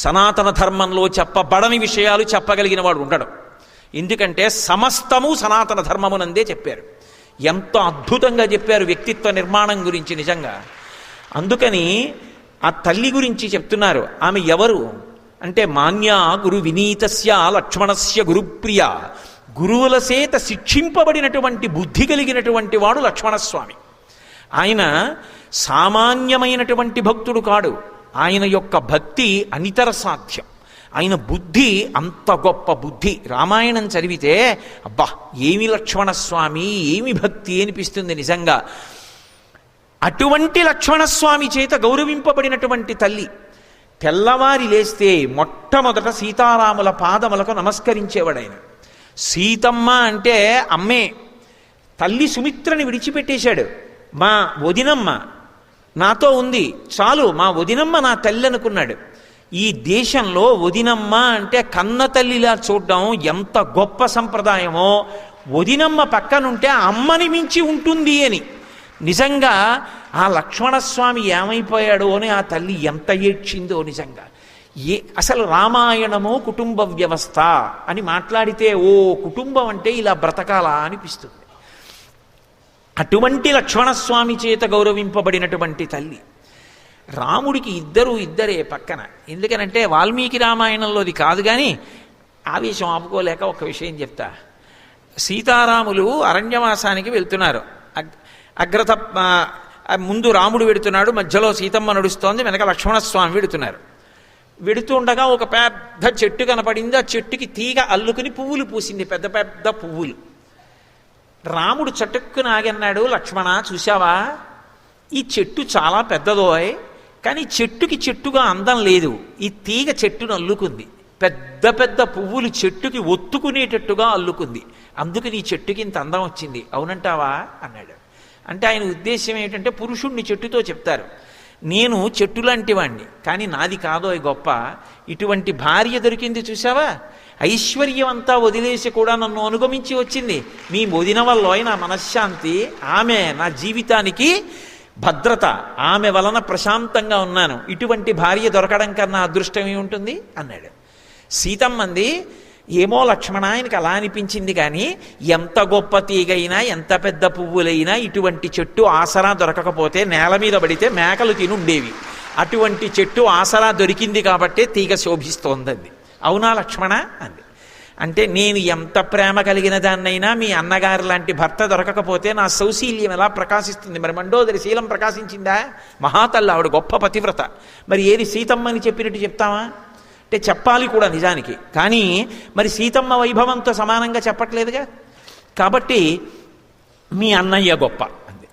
సనాతన ధర్మంలో చెప్పబడని విషయాలు చెప్పగలిగిన వాడు ఉండడు. ఎందుకంటే సమస్తము సనాతన ధర్మమునందే చెప్పారు. ఎంతో అద్భుతంగా చెప్పారు వ్యక్తిత్వ నిర్మాణం గురించి నిజంగా. అందుకని ఆ తల్లి గురించి చెప్తున్నారు. ఆమె ఎవరు అంటే మాన్యా గురు వినీతస్య లక్ష్మణస్య గురుప్రియ, గురువుల చేత శిక్షింపబడినటువంటి బుద్ధి కలిగినటువంటి వాడు లక్ష్మణస్వామి. ఆయన సామాన్యమైనటువంటి భక్తుడు కాడు. ఆయన యొక్క భక్తి అనితర సాధ్యం. ఆయన బుద్ధి అంత గొప్ప బుద్ధి. రామాయణం చదివితే అబ్బా ఏమి లక్ష్మణస్వామి, ఏమి భక్తి అనిపిస్తుంది నిజంగా. అటువంటి లక్ష్మణస్వామి చేత గౌరవింపబడినటువంటి తల్లి. తెల్లవారి లేస్తే మొట్టమొదట సీతారాముల పాదములకు నమస్కరించేవాడు ఆయన. సీతమ్మ అంటే అమ్మే. తల్లి సుమిత్రని విడిచిపెట్టేశాడు. మా వదినమ్మ నాతో ఉంది, చాలు మా వదినమ్మ నా తల్లి అనుకున్నాడు. ఈ దేశంలో వదినమ్మ అంటే కన్న తల్లిలా చూడడం ఎంత గొప్ప సంప్రదాయమో, వదినమ్మ పక్కనుంటే అమ్మని మించి ఉంటుంది అని. నిజంగా ఆ లక్ష్మణస్వామి ఏమైపోయాడో అని ఆ తల్లి ఎంత ఏడ్చిందో నిజంగా. అసలు రామాయణము కుటుంబ వ్యవస్థ అని మాట్లాడితే ఓ కుటుంబం అంటే ఇలా బ్రతకాలా అనిపిస్తుంది. అటువంటి లక్ష్మణస్వామి చేత గౌరవింపబడినటువంటి తల్లి. రాముడికి ఇద్దరే పక్కన. ఎందుకనంటే వాల్మీకి రామాయణంలోది కాదు, కానీ ఆవేశం ఆపుకోలేక ఒక విషయం చెప్తా. సీతారాములు అరణ్యవాసానికి వెళ్తున్నారు. అగ్రత ముందు రాముడు వెడుతున్నాడు, మధ్యలో సీతమ్మ నడుస్తోంది, వెనక లక్ష్మణస్వామి వెడుతున్నారు. వెడుతూ ఉండగా ఒక పెద్ద చెట్టు కనపడింది. ఆ చెట్టుకి తీగ అల్లుకుని పువ్వులు పూసింది, పెద్ద పెద్ద పువ్వులు. రాముడు చటుక్కున ఆగన్నాడు, లక్ష్మణ చూశావా, ఈ చెట్టు చాలా పెద్దదోయ్, కానీ చెట్టుకి చెట్టుగా అందం లేదు. ఈ తీగ చెట్టును అల్లుకుంది, పెద్ద పెద్ద పువ్వులు చెట్టుకి ఒత్తుకునేటట్టుగా అల్లుకుంది, అందుకని ఈ చెట్టుకి ఇంత అందం వచ్చింది, అవునంటావా అన్నాడు. అంటే ఆయన ఉద్దేశం ఏమిటంటే పురుషుణ్ణి చెట్టుతో చెప్తారు. నేను చెట్టు లాంటి వాణ్ణి, కానీ నాది కాదో గొప్ప. ఇటువంటి భార్య దొరికింది చూసావా, ఐశ్వర్యం అంతా వదిలేసి కూడా నన్ను అనుగమించి వచ్చింది. మీ వదిన వల్ల నా మనశ్శాంతి, ఆమె నా జీవితానికి భద్రత, ఆమె వలన ప్రశాంతంగా ఉన్నాను. ఇటువంటి భార్య దొరకడం కన్నా అదృష్టం ఏముంటుంది అన్నాడు. సీతమ్మంది, ఏమో లక్ష్మణ ఆయనకి అలా అనిపించింది, కానీ ఎంత గొప్ప తీగైనా ఎంత పెద్ద పువ్వులైనా ఇటువంటి చెట్టు ఆసరా దొరకకపోతే నేల మీద పడితే మేకలు తినుండేవి. అటువంటి చెట్టు ఆసరా దొరికింది కాబట్టే తీగ శోభిస్తోందంది. అవునా లక్ష్మణ అంది. అంటే నేను ఎంత ప్రేమ కలిగిన దాన్నైనా మీ అన్నగారు లాంటి భర్త దొరకకపోతే నా సౌశీల్యం ఎలా ప్రకాశిస్తుంది? మరి మండోదరి శీలం ప్రకాశించిందా? మహాతల్లి, ఆవిడ గొప్ప పతివ్రత. మరి ఏది సీతమ్మని చెప్పినట్టు చెప్తావా అంటే చెప్పాలి కూడా నిజానికి, కానీ మరి సీతమ్మ వైభవంతో సమానంగా చెప్పట్లేదుగా. కాబట్టి మీ అన్నయ్య గొప్ప అంది.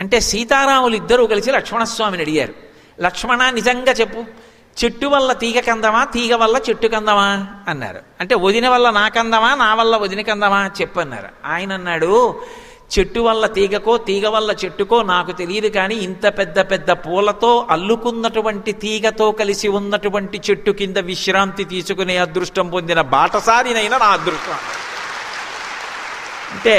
అంటే సీతారాములు ఇద్దరూ కలిసి లక్ష్మణస్వామిని అడిగారు, లక్ష్మణ నిజంగా చెప్పు, చెట్టు వల్ల తీగ కందమా, తీగ వల్ల చెట్టు కందమా అన్నారు. అంటే వదిన వల్ల నా కందమా, నా వల్ల వదిన కందమా చెప్పన్నారు. ఆయన అన్నాడు, చెట్టు వల్ల తీగకో తీగ వల్ల చెట్టుకో నాకు తెలియదు, కానీ ఇంత పెద్ద పెద్ద పూలతో అల్లుకున్నటువంటి తీగతో కలిసి ఉన్నటువంటి చెట్టు కింద విశ్రాంతి తీసుకునే అదృష్టం పొందిన బాటసారినైనా నా అదృష్టం. అంటే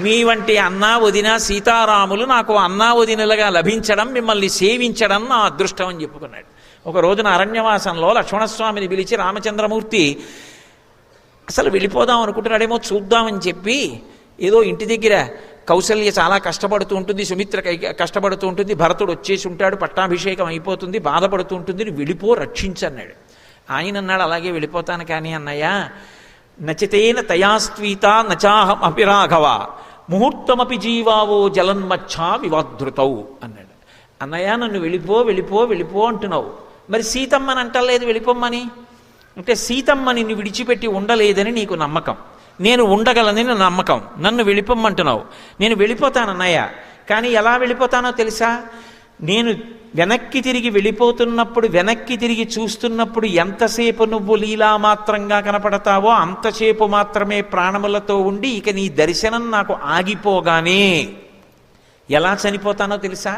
మీ వంటి అన్నా వదిన సీతారాములు నాకు అన్నా వదినలుగా లభించడం, మిమ్మల్ని సేవించడం నా అదృష్టం అని చెప్పుకున్నాడు. ఒక రోజున అరణ్యవాసంలో లక్ష్మణస్వామిని పిలిచి రామచంద్రమూర్తి అసలు వెళ్ళిపోదాం అనుకుంటున్నాడేమో చూద్దామని చెప్పి, ఏదో ఇంటి దగ్గర కౌసల్య చాలా కష్టపడుతూ ఉంటుంది, సుమిత్ర కష్టపడుతూ ఉంటుంది, భరతుడు వచ్చేసి ఉంటాడు, పట్టాభిషేకం అయిపోతుంది, బాధపడుతూ ఉంటుంది, వెళ్ళిపో రక్షించన్నాడు. ఆయన అన్నాడు, అలాగే వెళ్ళిపోతాను, కానీ అన్నయ్య నచితేన తయాస్త్వీత నచాహం అపిరాఘవ ముహూర్తమపి జీవావో జలన్మచ్చా వివాధృతౌ అన్నాడు. అన్నయ్య నన్ను వెళ్ళిపో అంటున్నావు, మరి సీతమ్మని అంటలేదు వెళ్ళిపోమ్మని. అంటే సీతమ్మ నిన్ను విడిచిపెట్టి ఉండలేదని నీకు నమ్మకం, నేను ఉండగలని నమ్మకం, నన్ను వెళ్ళిపోమ్మంటున్నావు. నేను వెళ్ళిపోతానన్నయ్య, కానీ ఎలా వెళ్ళిపోతానో తెలుసా? నేను వెనక్కి తిరిగి వెళ్ళిపోతున్నప్పుడు, వెనక్కి తిరిగి చూస్తున్నప్పుడు ఎంతసేపు నువ్వు లీలామాత్రంగా కనపడతావో అంతసేపు మాత్రమే ప్రాణములతో ఉండి ఇక నీ దర్శనం నాకు ఆగిపోగానే ఎలా చనిపోతానో తెలుసా?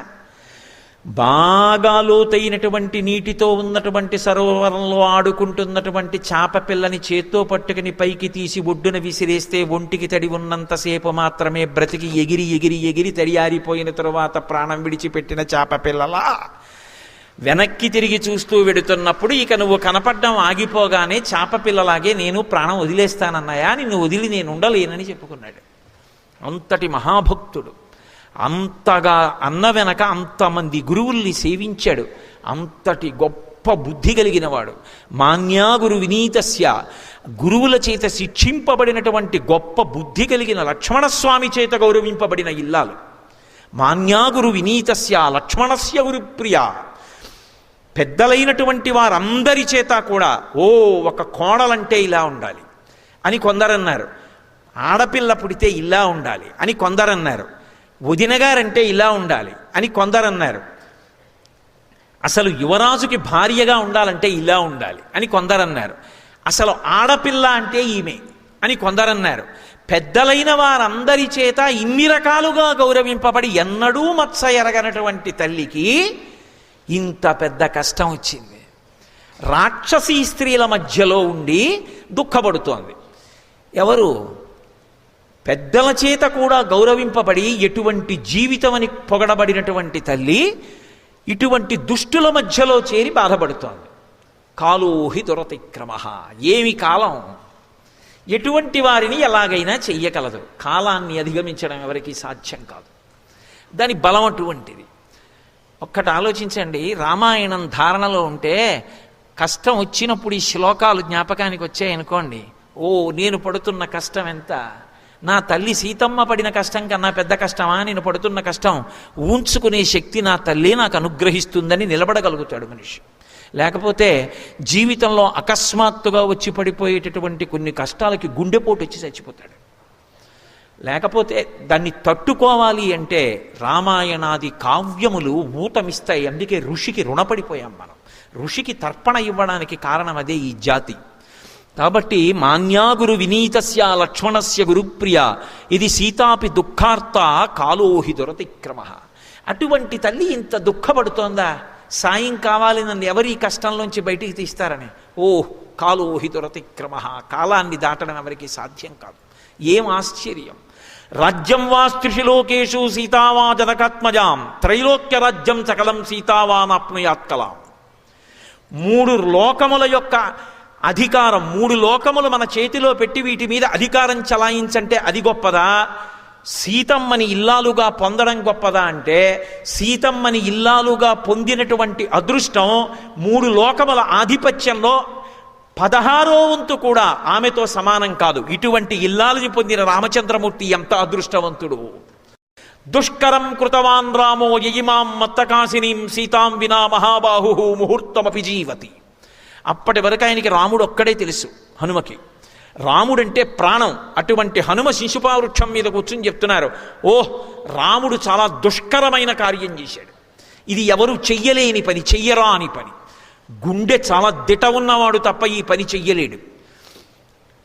బాగా లోతైనటువంటి నీటితో ఉన్నటువంటి సరోవరంలో ఆడుకుంటున్నటువంటి చేప పిల్లని చేత్తో పట్టుకుని పైకి తీసి ఒడ్డున విసిరేస్తే ఒంటికి తడి ఉన్నంతసేపు మాత్రమే బ్రతికి ఎగిరి ఎగిరి ఎగిరి తడియారిపోయిన తరువాత ప్రాణం విడిచిపెట్టిన చేప పిల్లలా వెనక్కి తిరిగి చూస్తూ వెడుతున్నప్పుడు ఇక నువ్వు కనపడ్డం ఆగిపోగానే చాపపిల్లలాగే నేను ప్రాణం వదిలేస్తానన్నాయా, నిన్ను వదిలి నేను ఉండలేనని చెప్పుకున్నాడు. అంతటి మహాభక్తుడు. అంతగా అన్న వెనక అంతమంది గురువుల్ని సేవించాడు. అంతటి గొప్ప బుద్ధి కలిగిన వాడు. మాన్యా గురు వినీతస్య, గురువుల చేత శిక్షింపబడినటువంటి గొప్ప బుద్ధి కలిగిన లక్ష్మణస్వామి చేత గౌరవింపబడిన ఇల్లాలు. మాన్యా గురు వినీతస్య లక్ష్మణస్య గురుప్రియ. పెద్దలైనటువంటి వారందరి చేత కూడా ఒక కోడలంటే ఇలా ఉండాలి అని కొందరన్నారు, ఆడపిల్ల పుడితే ఇలా ఉండాలి అని కొందరన్నారు, వదినగారంటే ఇలా ఉండాలి అని కొందరన్నారు, అసలు యువరాజుకి భార్యగా ఉండాలంటే ఇలా ఉండాలి అని కొందరన్నారు, అసలు ఆడపిల్ల అంటే ఈమె అని కొందరన్నారు. పెద్దలైన వారందరి చేత ఇన్ని రకాలుగా గౌరవింపబడి ఎన్నడూ మత్స ఎరగనటువంటి తల్లికి ఇంత పెద్ద కష్టం వచ్చింది. రాక్షసీ స్త్రీల మధ్యలో ఉండి దుఃఖపడుతోంది. ఎవరు? పెద్దల చేత కూడా గౌరవింపబడి ఎటువంటి జీవితం అని పొగడబడినటువంటి తల్లి ఇటువంటి దుష్టుల మధ్యలో చేరి బాధపడుతోంది. కాలోహి దురతిక్రమ. ఏమి కాలం! ఎటువంటి వారిని ఎలాగైనా చెయ్యగలదు. కాలాన్ని అధిగమించడం ఎవరికి సాధ్యం కాదు. దాని బలం అటువంటిది. ఒక్కటి ఆలోచించండి, రామాయణం ధారణలో ఉంటే కష్టం వచ్చినప్పుడు ఈ శ్లోకాలు జ్ఞాపకానికి వచ్చాయనుకోండి, నేను పడుతున్న కష్టం ఎంత, నా తల్లి సీతమ్మ పడిన కష్టం కన్నా పెద్ద కష్టమా నేను పడుతున్న కష్టం, ఊంచుకునే శక్తి నా తల్లి నాకు అనుగ్రహిస్తుందని నిలబడగలుగుతాడు మనిషి. లేకపోతే జీవితంలో అకస్మాత్తుగా వచ్చి పడిపోయేటటువంటి కొన్ని కష్టాలకి గుండెపోటు వచ్చి చచ్చిపోతాడు. లేకపోతే దాన్ని తట్టుకోవాలి అంటే రామాయణాది కావ్యములు ఊతమిస్తాయి. అందుకే ఋషికి రుణపడిపోయాం మనం. ఋషికి తర్పణ ఇవ్వడానికి కారణం అదే ఈ జాతి. కాబట్టి మాన్యా గురు వినీతస్య లక్ష్మణస్య గురుప్రియ ఇది సీతాపి దుఃఖార్త కాలోహి దురతిక్రమ. అటువంటి తల్లి ఇంత దుఃఖపడుతోందా? సాయం కావాలి నన్ను ఎవరి కష్టంలోంచి బయటికి తీస్తారని. కాలోహి దురతిక్రమ. కాలాన్ని దాటడం ఎవరికి సాధ్యం కాదు. ఏం ఆశ్చర్యం! రాజ్యం వా స్త్రిషిలోకేషు సీతావా జనకాత్మజాం త్రైలోక్య రాజ్యం సకలం సీతావానాప్నుయాత్కలాం. 3 లోకముల యొక్క అధికారం, 3 లోకములు మన చేతిలో పెట్టి వీటి మీద అధికారం చలాయించంటే అది గొప్పదా? సీతమ్మని ఇల్లాలుగా పొందడం గొప్పదా అంటే సీతమ్మని ఇల్లాలుగా పొందినటువంటి అదృష్టం 3 లోకముల ఆధిపత్యంలో 16వ వంతు కూడా ఆమెతో సమానం కాదు. ఇటువంటి ఇల్లాలని పొందిన రామచంద్రమూర్తి ఎంత అదృష్టవంతుడు! దుష్కరం కృతవాన్ రామో యయిమాం మత్తకాసినీం సీతాం వినా మహాబాహు ముహూర్తమపి జీవతి. అప్పటి వరకు ఆయనకి రాముడు ఒక్కడే తెలుసు, హనుమకి. రాముడంటే ప్రాణం. అటువంటి హనుమ శిశుపావృక్షం మీద కూర్చుని చెప్తున్నారు, రాముడు చాలా దుష్కరమైన కార్యం చేశాడు. ఇది ఎవరు చెయ్యలేని పని, చెయ్యరా అని పని. గుండె చాలా దిట ఉన్నవాడు తప్ప ఈ పని చెయ్యలేడు.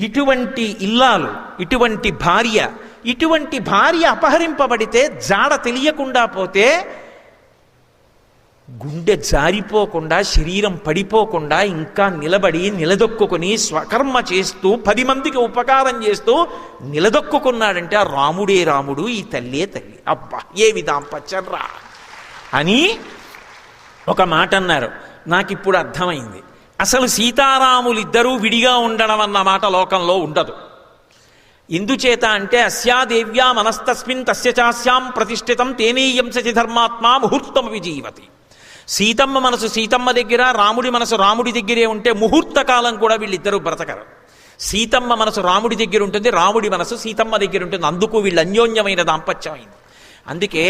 ఇటువంటి ఇల్లాలు, ఇటువంటి భార్య అపహరింపబడితే జాడ తెలియకుండా పోతే గుండె జారిపోకుండా, శరీరం పడిపోకుండా ఇంకా నిలబడి నిలదొక్కుని స్వకర్మ చేస్తూ 10 మందికి ఉపకారం చేస్తూ నిలదొక్కున్నాడంటే ఆ రాముడే రాముడు, ఈ తల్లే తల్లి. అబ్బా ఏమి దాంపత్యం రా అని ఒక మాట అన్నారు. నాకిప్పుడు అర్థమైంది. అసలు సీతారాములిద్దరూ విడిగా ఉండడం అన్న మాట లోకంలో ఉండదు. ఎందుచేత అంటే అస్యాదేవ్యా మనస్తస్మిన్ తస్య చాస్యాం ప్రతిష్ఠితం తేనేయం సచి ధర్మాత్మా ముహూర్తమపి జీవతి. సీతమ్మ మనసు సీతమ్మ దగ్గర, రాముడి మనసు రాముడి దగ్గరే ఉంటే ముహూర్త కాలం కూడా వీళ్ళిద్దరూ బ్రతకరు. సీతమ్మ మనసు రాముడి దగ్గర ఉంటుంది, రాముడి మనసు సీతమ్మ దగ్గర ఉంటుంది. అందుకు వీళ్ళు అన్యోన్యమైన దాంపత్యమైంది. అందుకే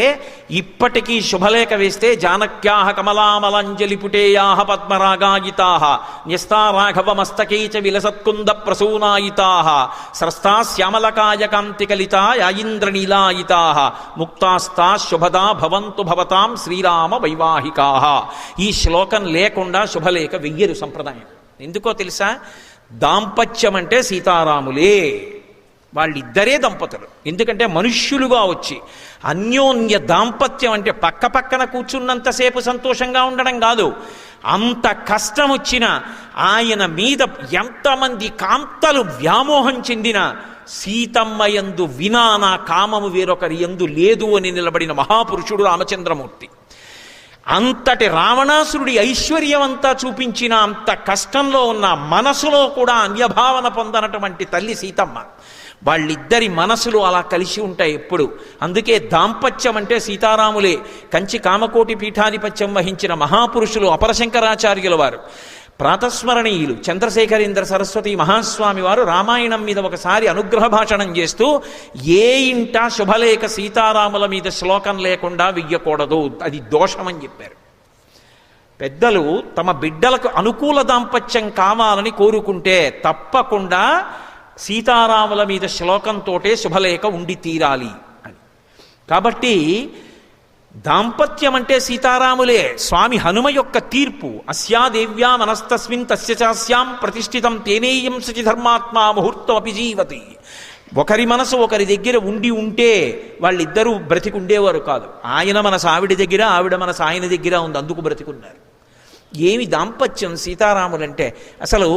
ఇప్పటికీ శుభలేఖ వేస్తే జానక్యాహ కమలామలంజలిపుటేయాహ పద్మరాగాయితాహ న్యస్తారాఘవమస్తకైచ విలసత్కుంద ప్రసూనాయితాహ స్రస్తా శ్యామలకాయ కాంతికలితా యాయింద్రనీలాయితాహ ముక్తాస్తా శుభదా భవంతు భవతాం శ్రీరామ వైవాహికాహ. ఈ శ్లోకం లేకుండా శుభలేఖ వెయ్యరు సంప్రదాయం. ఎందుకో తెలుసా? దాంపత్యం అంటే సీతారాములే, వాళ్ళిద్దరే దంపతులు. ఎందుకంటే మనుష్యులుగా వచ్చి అన్యోన్య దాంపత్యం అంటే పక్క పక్కన కూర్చున్నంతసేపు సంతోషంగా ఉండడం కాదు. అంత కష్టం వచ్చినా ఆయన మీద ఎంతమంది కాంతలు వ్యామోహం చెందిన సీతమ్మ యందు వినా నా కామము వేరొకరి యందు లేదు అని నిలబడిన మహాపురుషుడు రామచంద్రమూర్తి. అంతటి రావణాసురుడి ఐశ్వర్యం అంతా చూపించిన అంత కష్టంలో ఉన్న మనసులో కూడా అన్యభావన పొందనటువంటి తల్లి సీతమ్మ. వాళ్ళిద్దరి మనసులు అలా కలిసి ఉంటాయి ఎప్పుడు. అందుకే దాంపత్యం అంటే సీతారాములే. కంచి కామకోటి పీఠాధిపత్యం వహించిన మహాపురుషులు అపరశంకరాచార్యుల వారు, ప్రాతస్మరణీయులు చంద్రశేఖరేంద్ర సరస్వతి మహాస్వామి వారు రామాయణం మీద ఒకసారి అనుగ్రహ భాషణం చేస్తూ, ఏ ఇంట శుభలేఖ సీతారాముల మీద శ్లోకం లేకుండా వెయ్యకూడదు, అది దోషమని చెప్పారు. పెద్దలు తమ బిడ్డలకు అనుకూల దాంపత్యం కావాలని కోరుకుంటే తప్పకుండా సీతారాముల మీద శ్లోకంతోటే శుభలేఖ ఉండి తీరాలి అని. కాబట్టి దాంపత్యం అంటే సీతారాములే. స్వామి హనుమ యొక్క తీర్పు, అస్యాదేవ్యా మనస్తస్మిన్ తస్య చాస్యాం ప్రతిష్ఠితం తేనేయం సచి ధర్మాత్మా ముహూర్తం అపిజీవతి. ఒకరి మనసు ఒకరి దగ్గర ఉంటే వాళ్ళిద్దరూ బ్రతికుండేవారు కాదు. ఆయన మనసు ఆవిడ దగ్గర, ఆవిడ మనసు ఆయన దగ్గర ఉంది, అందుకు బ్రతికున్నారు. ఏమి దాంపత్యం సీతారాములంటే! అసలు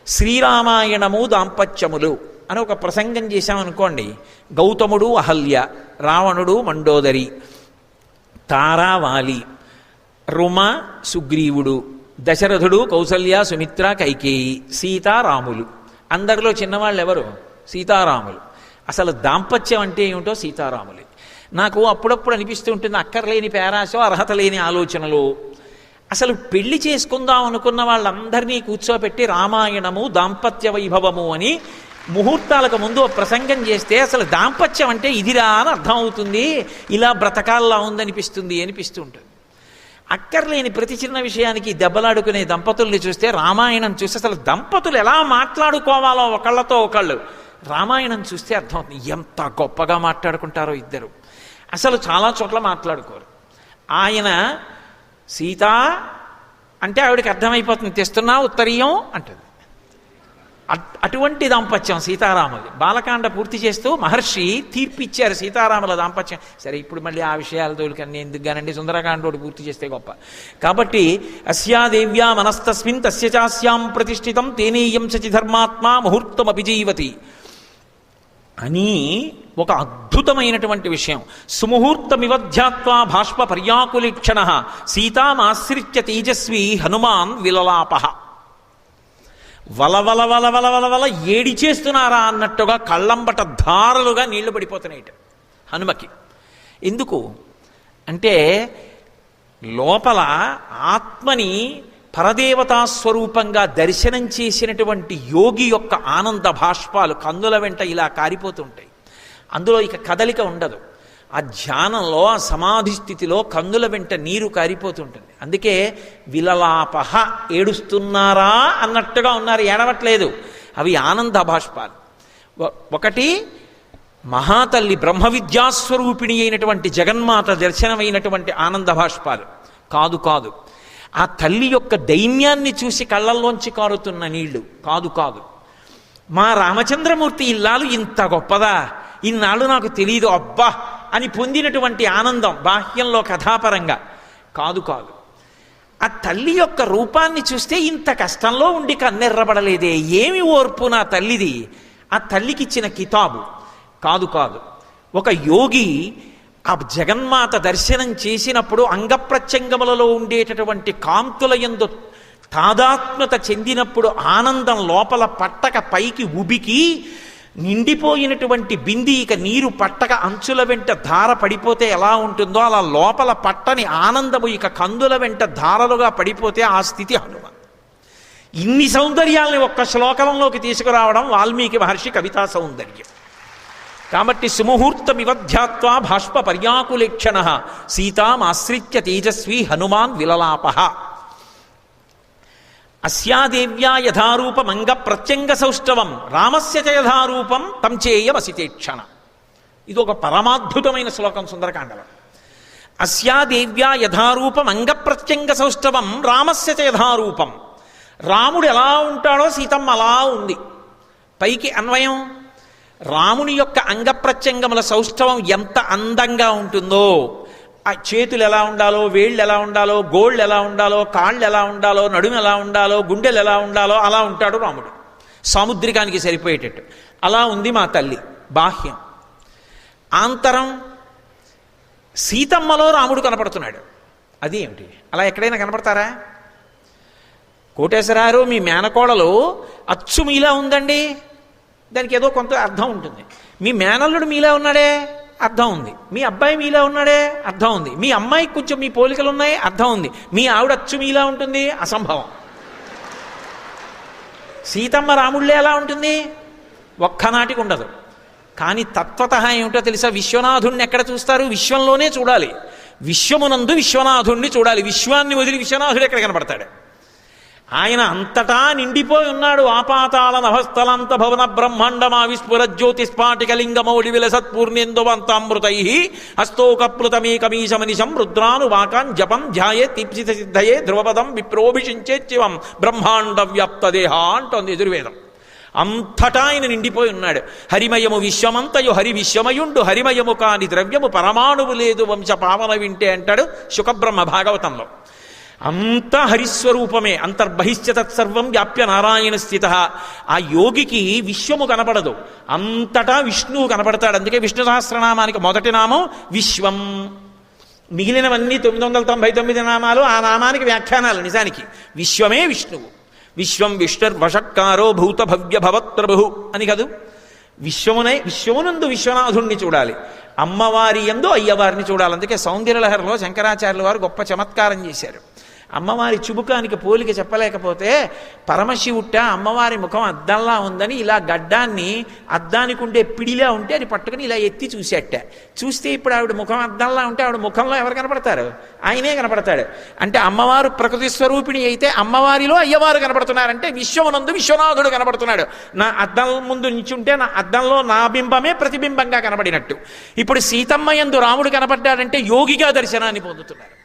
శ్రీరామాయణము దాంపత్యములు అని ఒక ప్రసంగం చేశామనుకోండి. గౌతముడు అహల్య, రావణుడు మండోదరి, తారావాలి, రుమ సుగ్రీవుడు, దశరథుడు కౌసల్య సుమిత్ర కైకేయి, సీతారాములు. అందరిలో చిన్నవాళ్ళు ఎవరు? సీతారాములు. అసలు దాంపత్యం అంటే ఏమిటో సీతారాములే. నాకు అప్పుడప్పుడు అనిపిస్తూ ఉంటుంది, అక్కర్లేని పేరాశో అర్హత లేని ఆలోచనలు. అసలు పెళ్లి చేసుకుందాం అనుకున్న వాళ్ళందరినీ కూర్చోబెట్టి రామాయణము దాంపత్య వైభవము అని ముహూర్తాలకు ముందు ప్రసంగం చేస్తే అసలు దాంపత్యం అంటే ఇదిరా అని అర్థం అవుతుంది, ఇలా బ్రతకాల్లా ఉందనిపిస్తుంది అనిపిస్తుంటుంది. అక్కర్లేని ప్రతి చిన్న విషయానికి దెబ్బలాడుకునే దంపతుల్ని చూస్తే రామాయణం చూస్తే అసలు దంపతులు ఎలా మాట్లాడుకోవాలో ఒకళ్ళతో ఒకళ్ళు రామాయణం చూస్తే అర్థమవుతుంది. ఎంత గొప్పగా మాట్లాడుకుంటారో ఇద్దరు. అసలు చాలా చోట్ల మాట్లాడుకోరు. ఆయన సీత అంటే ఆవిడకి అర్థమైపోతుంది, తెస్తున్నా ఉత్తరీయం అంటుంది. అటువంటి దాంపత్యం సీతారాములు. బాలకాండ పూర్తి చేస్తూ మహర్షి తీర్పిచ్చారు సీతారాముల దాంపత్యం. సరే, ఇప్పుడు మళ్ళీ ఆ విషయాల తోలికన్నీ ఎందుకు కానండి, సుందరకాండోడు పూర్తి చేస్తే గొప్ప. కాబట్టి అస్యాదేవ్యా మనస్తస్మిన్ తస్య చాస్యాం ప్రతిష్ఠితం తేనేయం సచి ధర్మాత్మా ముహూర్తం అభిజీవతి అని ఒక అద్భుతమైనటువంటి విషయం. సుముహూర్తమివధ్యాత్వా భాష్ప పర్యాకులీక్షణ సీతామాశ్రిత్య తేజస్వి హనుమాన్ విలలాప. వలవల వలవల వలవల ఏడి చేస్తున్నారా అన్నట్టుగా కళ్ళంబట ధారలుగా నీళ్లు పడిపోతున్నాయి హనుమకి. ఎందుకు అంటే లోపల ఆత్మని పరదేవతాస్వరూపంగా దర్శనం చేసినటువంటి యోగి యొక్క ఆనంద భాష్పాలు కన్నుల వెంట ఇలా కారిపోతుంటాయి. అందులో ఇక కదలిక ఉండదు. ఆ ధ్యానంలో, ఆ సమాధి స్థితిలో కన్నుల వెంట నీరు కారిపోతుంటుంది. అందుకే విలలాపహ, ఏడుస్తున్నారా అన్నట్టుగా ఉన్నారు, ఏడవట్లేదు. అవి ఆనంద భాష్పాలు. ఒకటి మహాతల్లి బ్రహ్మ విద్యాస్వరూపిణి అయినటువంటి జగన్మాత దర్శనమైనటువంటి ఆనంద భాష్పాలు కాదు కాదు. ఆ తల్లి యొక్క దైన్యాన్ని చూసి కళ్ళల్లోంచి కారుతున్న నీళ్లు కాదు కాదు. మా రామచంద్రమూర్తి ఇల్లాలు ఇంత గొప్పదా, ఇన్నాళ్ళు నాకు తెలియదు అబ్బా అని పొందినటువంటి ఆనందం బాహ్యంలో కథాపరంగా కాదు కాదు. ఆ తల్లి యొక్క రూపాన్ని చూస్తే ఇంత కష్టంలో ఉండి కన్నెర్రబడలేదే, ఏమి ఓర్పు నా తల్లిది, ఆ తల్లికిచ్చిన కితాబు కాదు కాదు. ఒక యోగి ఆ జగన్మాత దర్శనం చేసినప్పుడు అంగప్రత్యంగములలో ఉండేటటువంటి కాంతుల యందు తాదాత్మ్యత చెందినప్పుడు ఆనందం లోపల పట్టక పైకి ఉబికి నిండిపోయినటువంటి బింది ఇక నీరు పట్టక అంచుల వెంట ధార పడిపోతే ఎలా ఉంటుందో అలా లోపల పట్టని ఆనందము ఇక కందుల వెంట ధారలుగా పడిపోతే ఆ స్థితి హనుమ. ఇన్ని సౌందర్యాల్ని ఒక్క శ్లోకంలోకి తీసుకురావడం వాల్మీకి మహర్షి కవితా సౌందర్యం. కాబట్టి సుముహూర్తమివధ్యాత్వా భాష్ప పర్యాకులేక్షణ సీతామాశ్రిత్య తేజస్వి హనుమాన్ విలలాప. అస్యాదేవ్యా యథారూపమంగ ప్రత్యంగ సౌష్ఠవం రామస్య చ యథారూపం తం చేయమసితేక్షణ. ఇది ఒక పరమాద్భుతమైన శ్లోకం సుందరకాండలో. అస్యాదేవ్యా యథారూపం అంగ ప్రత్యంగ సౌష్ఠవం రామస్య చ యథారూపం. రాముడు ఎలా ఉంటాడో సీతమ్మ అలా ఉంది. పైకి అన్వయం, రాముని యొక్క అంగప్రత్యంగముల సౌష్ఠవం ఎంత అందంగా ఉంటుందో, ఆ చేతులు ఎలా ఉండాలో, వేళ్ళు ఎలా ఉండాలో, గోళ్ళు ఎలా ఉండాలో, కాళ్ళు ఎలా ఉండాలో, నడుము ఎలా ఉండాలో, గుండెలు ఎలా ఉండాలో అలా ఉంటాడు రాముడు. సాముద్రికానికి సరిపోయేటట్టు అలా ఉంది మా తల్లి బాహ్యం. ఆంతరం సీతమ్మలో రాముడు కనపడుతున్నాడు. అదేమిటి? అలా ఎక్కడైనా కనపడతారా? కోటేశ్వరారు మీ మేనకోడలు అచ్చు మీలా ఉందండి, దానికి ఏదో కొంత అర్థం ఉంటుంది. మీ మేనల్లుడు మీలా ఉన్నాడే, అర్థం ఉంది. మీ అబ్బాయి మీలా ఉన్నాడే, అర్థం ఉంది. మీ అమ్మాయికి కొంచెం మీ పోలికలు ఉన్నాయి, అర్థం ఉంది. మీ ఆవిడ అచ్చు మీలా ఉంటుంది, అసంభవం. సీతమ్మ రాముళ్ళే ఎలా ఉంటుంది? ఒక్కనాటికి ఉండదు. కానీ తత్వత ఏమిటో తెలుసా? విశ్వనాథుణ్ణి ఎక్కడ చూస్తారు? విశ్వంలోనే చూడాలి. విశ్వమునందు విశ్వనాథుణ్ణి చూడాలి. విశ్వాన్ని వదిలి విశ్వనాథుడు ఎక్కడ కనపడతాడు? ఆయన అంతటా నిండిపోయి ఉన్నాడు. ఆపాతాళ నభస్థలంత భవన బ్రహ్మాండమా విస్ఫుర జ్యోతిస్ఫాటికలింగమౌళి విలసత్పూర్ణేందువంతామృతై హస్తోకప్లుతమేకమీశమనిశం రుద్రాను వాకాన్ జపం ధ్యాయే తీప్సిత సిద్ధయే ధ్రువపదం విప్రోభిషించే శివం బ్రహ్మాండ వ్యాప్త దేహ అంటోంది యజుర్వేదం. అంతటా ఆయన నిండిపోయి ఉన్నాడు. హరిమయము విశ్వమంతయు హరి విశ్వమయుండు హరిమయము కాని ద్రవ్యము పరమాణువు లేదు వంశ పావన వింటే అంటాడు శుకబ్రహ్మ భాగవతంలో. అంతా హరిస్వరూపమే. అంతర్బహిశ్చ తత్సర్వం వ్యాప్య నారాయణ స్థిత. ఆ యోగికి విశ్వము కనపడదు, అంతటా విష్ణువు కనపడతాడు. అందుకే విష్ణు సహస్రనామానికి మొదటి నామం విశ్వం. మిగిలినవన్నీ 999 నామాలు ఆ నామానికి వ్యాఖ్యానాలు. నిజానికి విశ్వమే విష్ణువు. విశ్వం విష్ణుర్వషట్కారో భూత భవ్య భవత్ప్రభు అని కదూ. విశ్వమునందు విశ్వనాథుణ్ణి చూడాలి, అమ్మవారి యందు అయ్యవారిని చూడాలి. అందుకే సౌందర్యలహరిలో శంకరాచార్యుల వారు గొప్ప చమత్కారం చేశారు. అమ్మవారి చుబుకానికి పోలిక చెప్పలేకపోతే పరమశివుట్ట అమ్మవారి ముఖం అద్దంలా ఉందని ఇలా గడ్డాన్ని అద్దానికి ఉండే పిడిలా ఉంటే అది పట్టుకుని ఇలా ఎత్తి చూసేట. చూస్తే ఇప్పుడు ఆవిడ ముఖం అద్దంలా ఉంటే ఆవిడ ముఖంలో ఎవరు కనపడతారు? ఆయనే కనపడతాడు. అంటే అమ్మవారు ప్రకృతి స్వరూపిణి అయితే అమ్మవారిలో అయ్యవారు కనపడుతున్నారంటే విశ్వమునందు విశ్వనాథుడు కనపడుతున్నాడు. నా అద్దం ముందు నించుంటే నా అద్దంలో నా బింబమే ప్రతిబింబంగా కనబడినట్టు. ఇప్పుడు సీతమ్మ యందు రాముడు కనపడ్డాడంటే యోగిగా దర్శనాన్ని పొందుతున్నారు.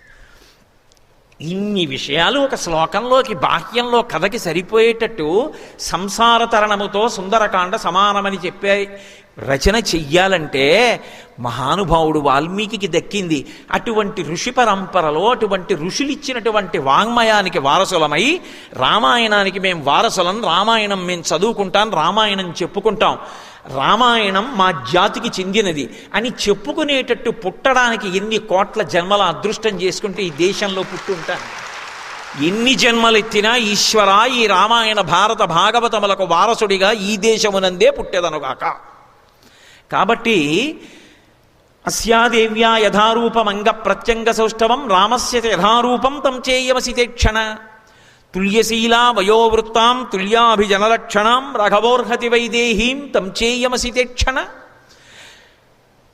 ఇన్ని విషయాలు ఒక శ్లోకంలోకి బాహ్యంలో కథకి సరిపోయేటట్టు సంసార తరణముతో సుందరకాండ సమానమని చెప్పే రచన చెయ్యాలంటే మహానుభావుడు వాల్మీకి దక్కింది. అటువంటి ఋషి పరంపరలో అటువంటి ఋషులిచ్చినటువంటి వాంగ్మయానికి వారసులమై రామాయణానికి మేము వారసులం, రామాయణం మేము చదువుకుంటాం, రామాయణం చెప్పుకుంటాం, రామాయణం మా జాతికి చెందినది అని చెప్పుకునేటట్టు పుట్టడానికి ఎన్ని కోట్ల జన్మల అదృష్టం చేసుకుంటే ఈ దేశంలో పుట్టుంటాను. ఎన్ని జన్మలెత్తినా ఈశ్వర ఈ రామాయణ భారత భాగవతములకు వారసుడిగా ఈ దేశమునందే పుట్టెదనుగాక. కాబట్టి అస్యాదేవ్యా యథారూపమంగ ప్రత్యంగ సౌష్ఠవం రామస్య యథారూపం తం చేయమసితేక్షణ తుల్యశీలా వయోవృత్తాం తుల్యాభిజనలక్షణాం రాఘవోర్హతి వైదేహీం తం చేయమసితేక్షణ.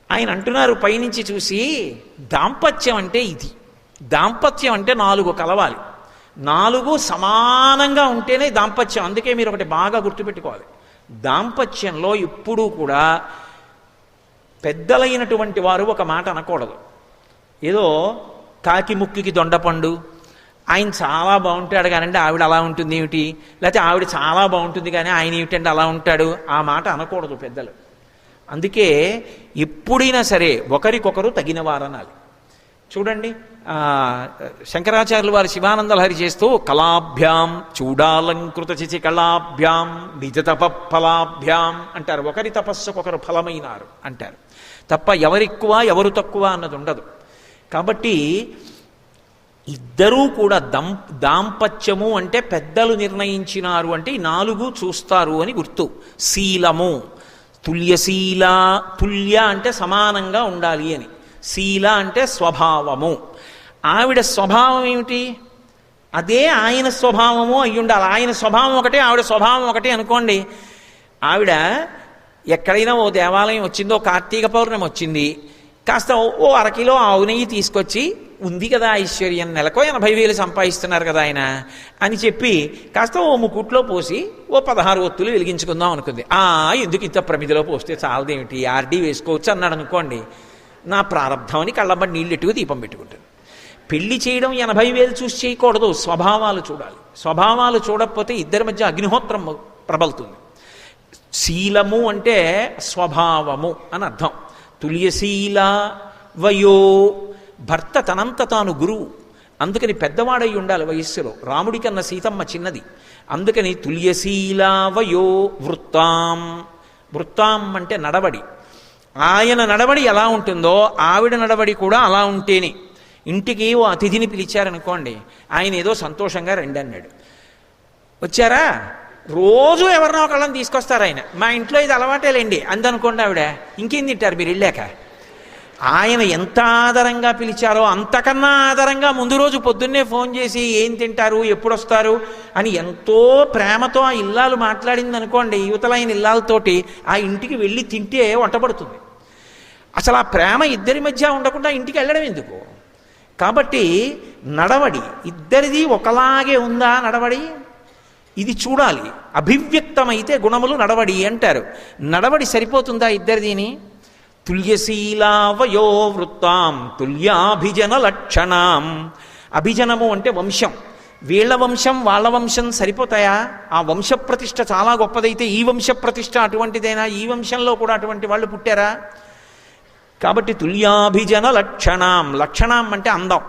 ఆయన అంటున్నారు పైనుంచి చూసి, దాంపత్యం అంటే ఇది. దాంపత్యం అంటే 4 కలవాలి, 4 సమానంగా ఉంటేనే దాంపత్యం. అందుకే మీరు ఒకటి బాగా గుర్తుపెట్టుకోవాలి, దాంపత్యంలో ఎప్పుడూ కూడా పెద్దలైనటువంటి వారు ఒక మాట అనకూడదు. ఏదో కాకి ముక్కికి దొండపండు, ఆయన చాలా బాగుంటాడు కానండి ఆవిడ అలా ఉంటుంది ఏమిటి, లేకపోతే ఆవిడ చాలా బాగుంటుంది కానీ ఆయన ఏమిటంటే అలా ఉంటాడు, ఆ మాట అనకూడదు పెద్దలు. అందుకే ఎప్పుడైనా సరే ఒకరికొకరు తగినవారనాలి. చూడండి శంకరాచార్యులు వారు శివానందలహరి చేస్తూ కళాభ్యాం చూడాలంకృత చిచి కళాభ్యాం నిజ తప ఫలాభ్యాం అంటారు. ఒకరి తపస్సుకొకరు ఫలమైనారు అంటారు తప్ప ఎవరెక్కువ ఎవరు తక్కువ అన్నది ఉండదు. కాబట్టి ఇద్దరూ కూడా దాంపత్యము అంటే పెద్దలు నిర్ణయించినారు అంటే ఈ 4 చూస్తారు అని గుర్తు. శీలము తుల్యశీల, తుల్య అంటే సమానంగా ఉండాలి అని, శీల అంటే స్వభావము. ఆవిడ స్వభావం ఏమిటి? అదే ఆయన స్వభావము అయి ఉండాలి. ఆయన స్వభావం ఒకటే ఆవిడ స్వభావం ఒకటే అనుకోండి. ఆవిడ ఎక్కడైనా ఓ దేవాలయం వచ్చిందో, కార్తీక పౌర్ణమి వచ్చింది, కాస్త ఓ 1 కిలో ఆవు నెయ్యి తీసుకొచ్చి, ఉంది కదా ఐశ్వర్యం, నెలకో 80,000 సంపాదిస్తున్నారు కదా ఆయన అని చెప్పి కాస్త ఓ ముకుట్లో పోసి ఓ 16 ఒత్తులు వెలిగించుకుందాం అనుకుంది. ఎందుకు ఇంత ప్రమిదిలో పోస్తే చాలదేమిటి, ఆర్డీ వేసుకోవచ్చు అన్నాడు అనుకోండి. నా ప్రారంధం అని కళ్ళబడి నీళ్ళెట్టుకు దీపం పెట్టుకుంటుంది. పెళ్లి చేయడం 80,000 చూసి చేయకూడదు, స్వభావాలు చూడాలి. స్వభావాలు చూడకపోతే ఇద్దరి మధ్య అగ్నిహోత్రం ప్రబలుతుంది. శీలము అంటే స్వభావము అని అర్థం. తుల్యశీల వయో, భర్త తనంత తాను గురువు, అందుకని పెద్దవాడై ఉండాలి వయస్సులో. రాముడి కన్నా సీతమ్మ చిన్నది, అందుకని తుల్యశీల వయో వృత్తాం. వృత్తాం అంటే నడవడి. ఆయన నడవడి ఎలా ఉంటుందో ఆవిడ నడవడి కూడా అలా ఉంటేనే. ఇంటికి ఓ అతిథిని పిలిచారనుకోండి, ఆయన ఏదో సంతోషంగా రండి అన్నాడు. వచ్చారా, రోజు ఎవరినో ఒకళ్ళని తీసుకొస్తారు ఆయన. మా ఇంట్లో ఇది అలవాటేలేండి అందనుకోండి ఆవిడ, ఇంకేం తింటారు మీరు వెళ్ళాక. ఆయన ఎంత ఆదరంగా పిలిచారో అంతకన్నా ఆదరంగా ముందు రోజు పొద్దున్నే ఫోన్ చేసి ఏం తింటారు, ఎప్పుడు వస్తారు అని ఎంతో ప్రేమతో ఆ ఇల్లాలు మాట్లాడింది అనుకోండి, యువతలైన ఇల్లాలతోటి ఆ ఇంటికి వెళ్ళి తింటే వంటపడుతుంది. అసలు ఆ ప్రేమ ఇద్దరి మధ్య ఉండకుండా ఇంటికి వెళ్ళడం ఎందుకు? కాబట్టి నడవడి ఇద్దరిది ఒకలాగే ఉందా నడవడి, ఇది చూడాలి. అభివ్యక్తమైతే గుణములు నడవడి అంటారు. నడవడి సరిపోతుందా ఇద్దరిదీని? తుల్యశీలావయో వృత్తాం తుల్యాభిజన లక్షణాం. అభిజనము అంటే వంశం. వీళ్ళ వంశం వాళ్ళ వంశం సరిపోతాయా? ఆ వంశ ప్రతిష్ఠ చాలా గొప్పదైతే ఈ వంశ ప్రతిష్ఠ అటువంటిదైనా? ఈ వంశంలో కూడా అటువంటి వాళ్ళు పుట్టారా? కాబట్టి తుల్యాభిజన లక్షణాం. లక్షణం అంటే అందం.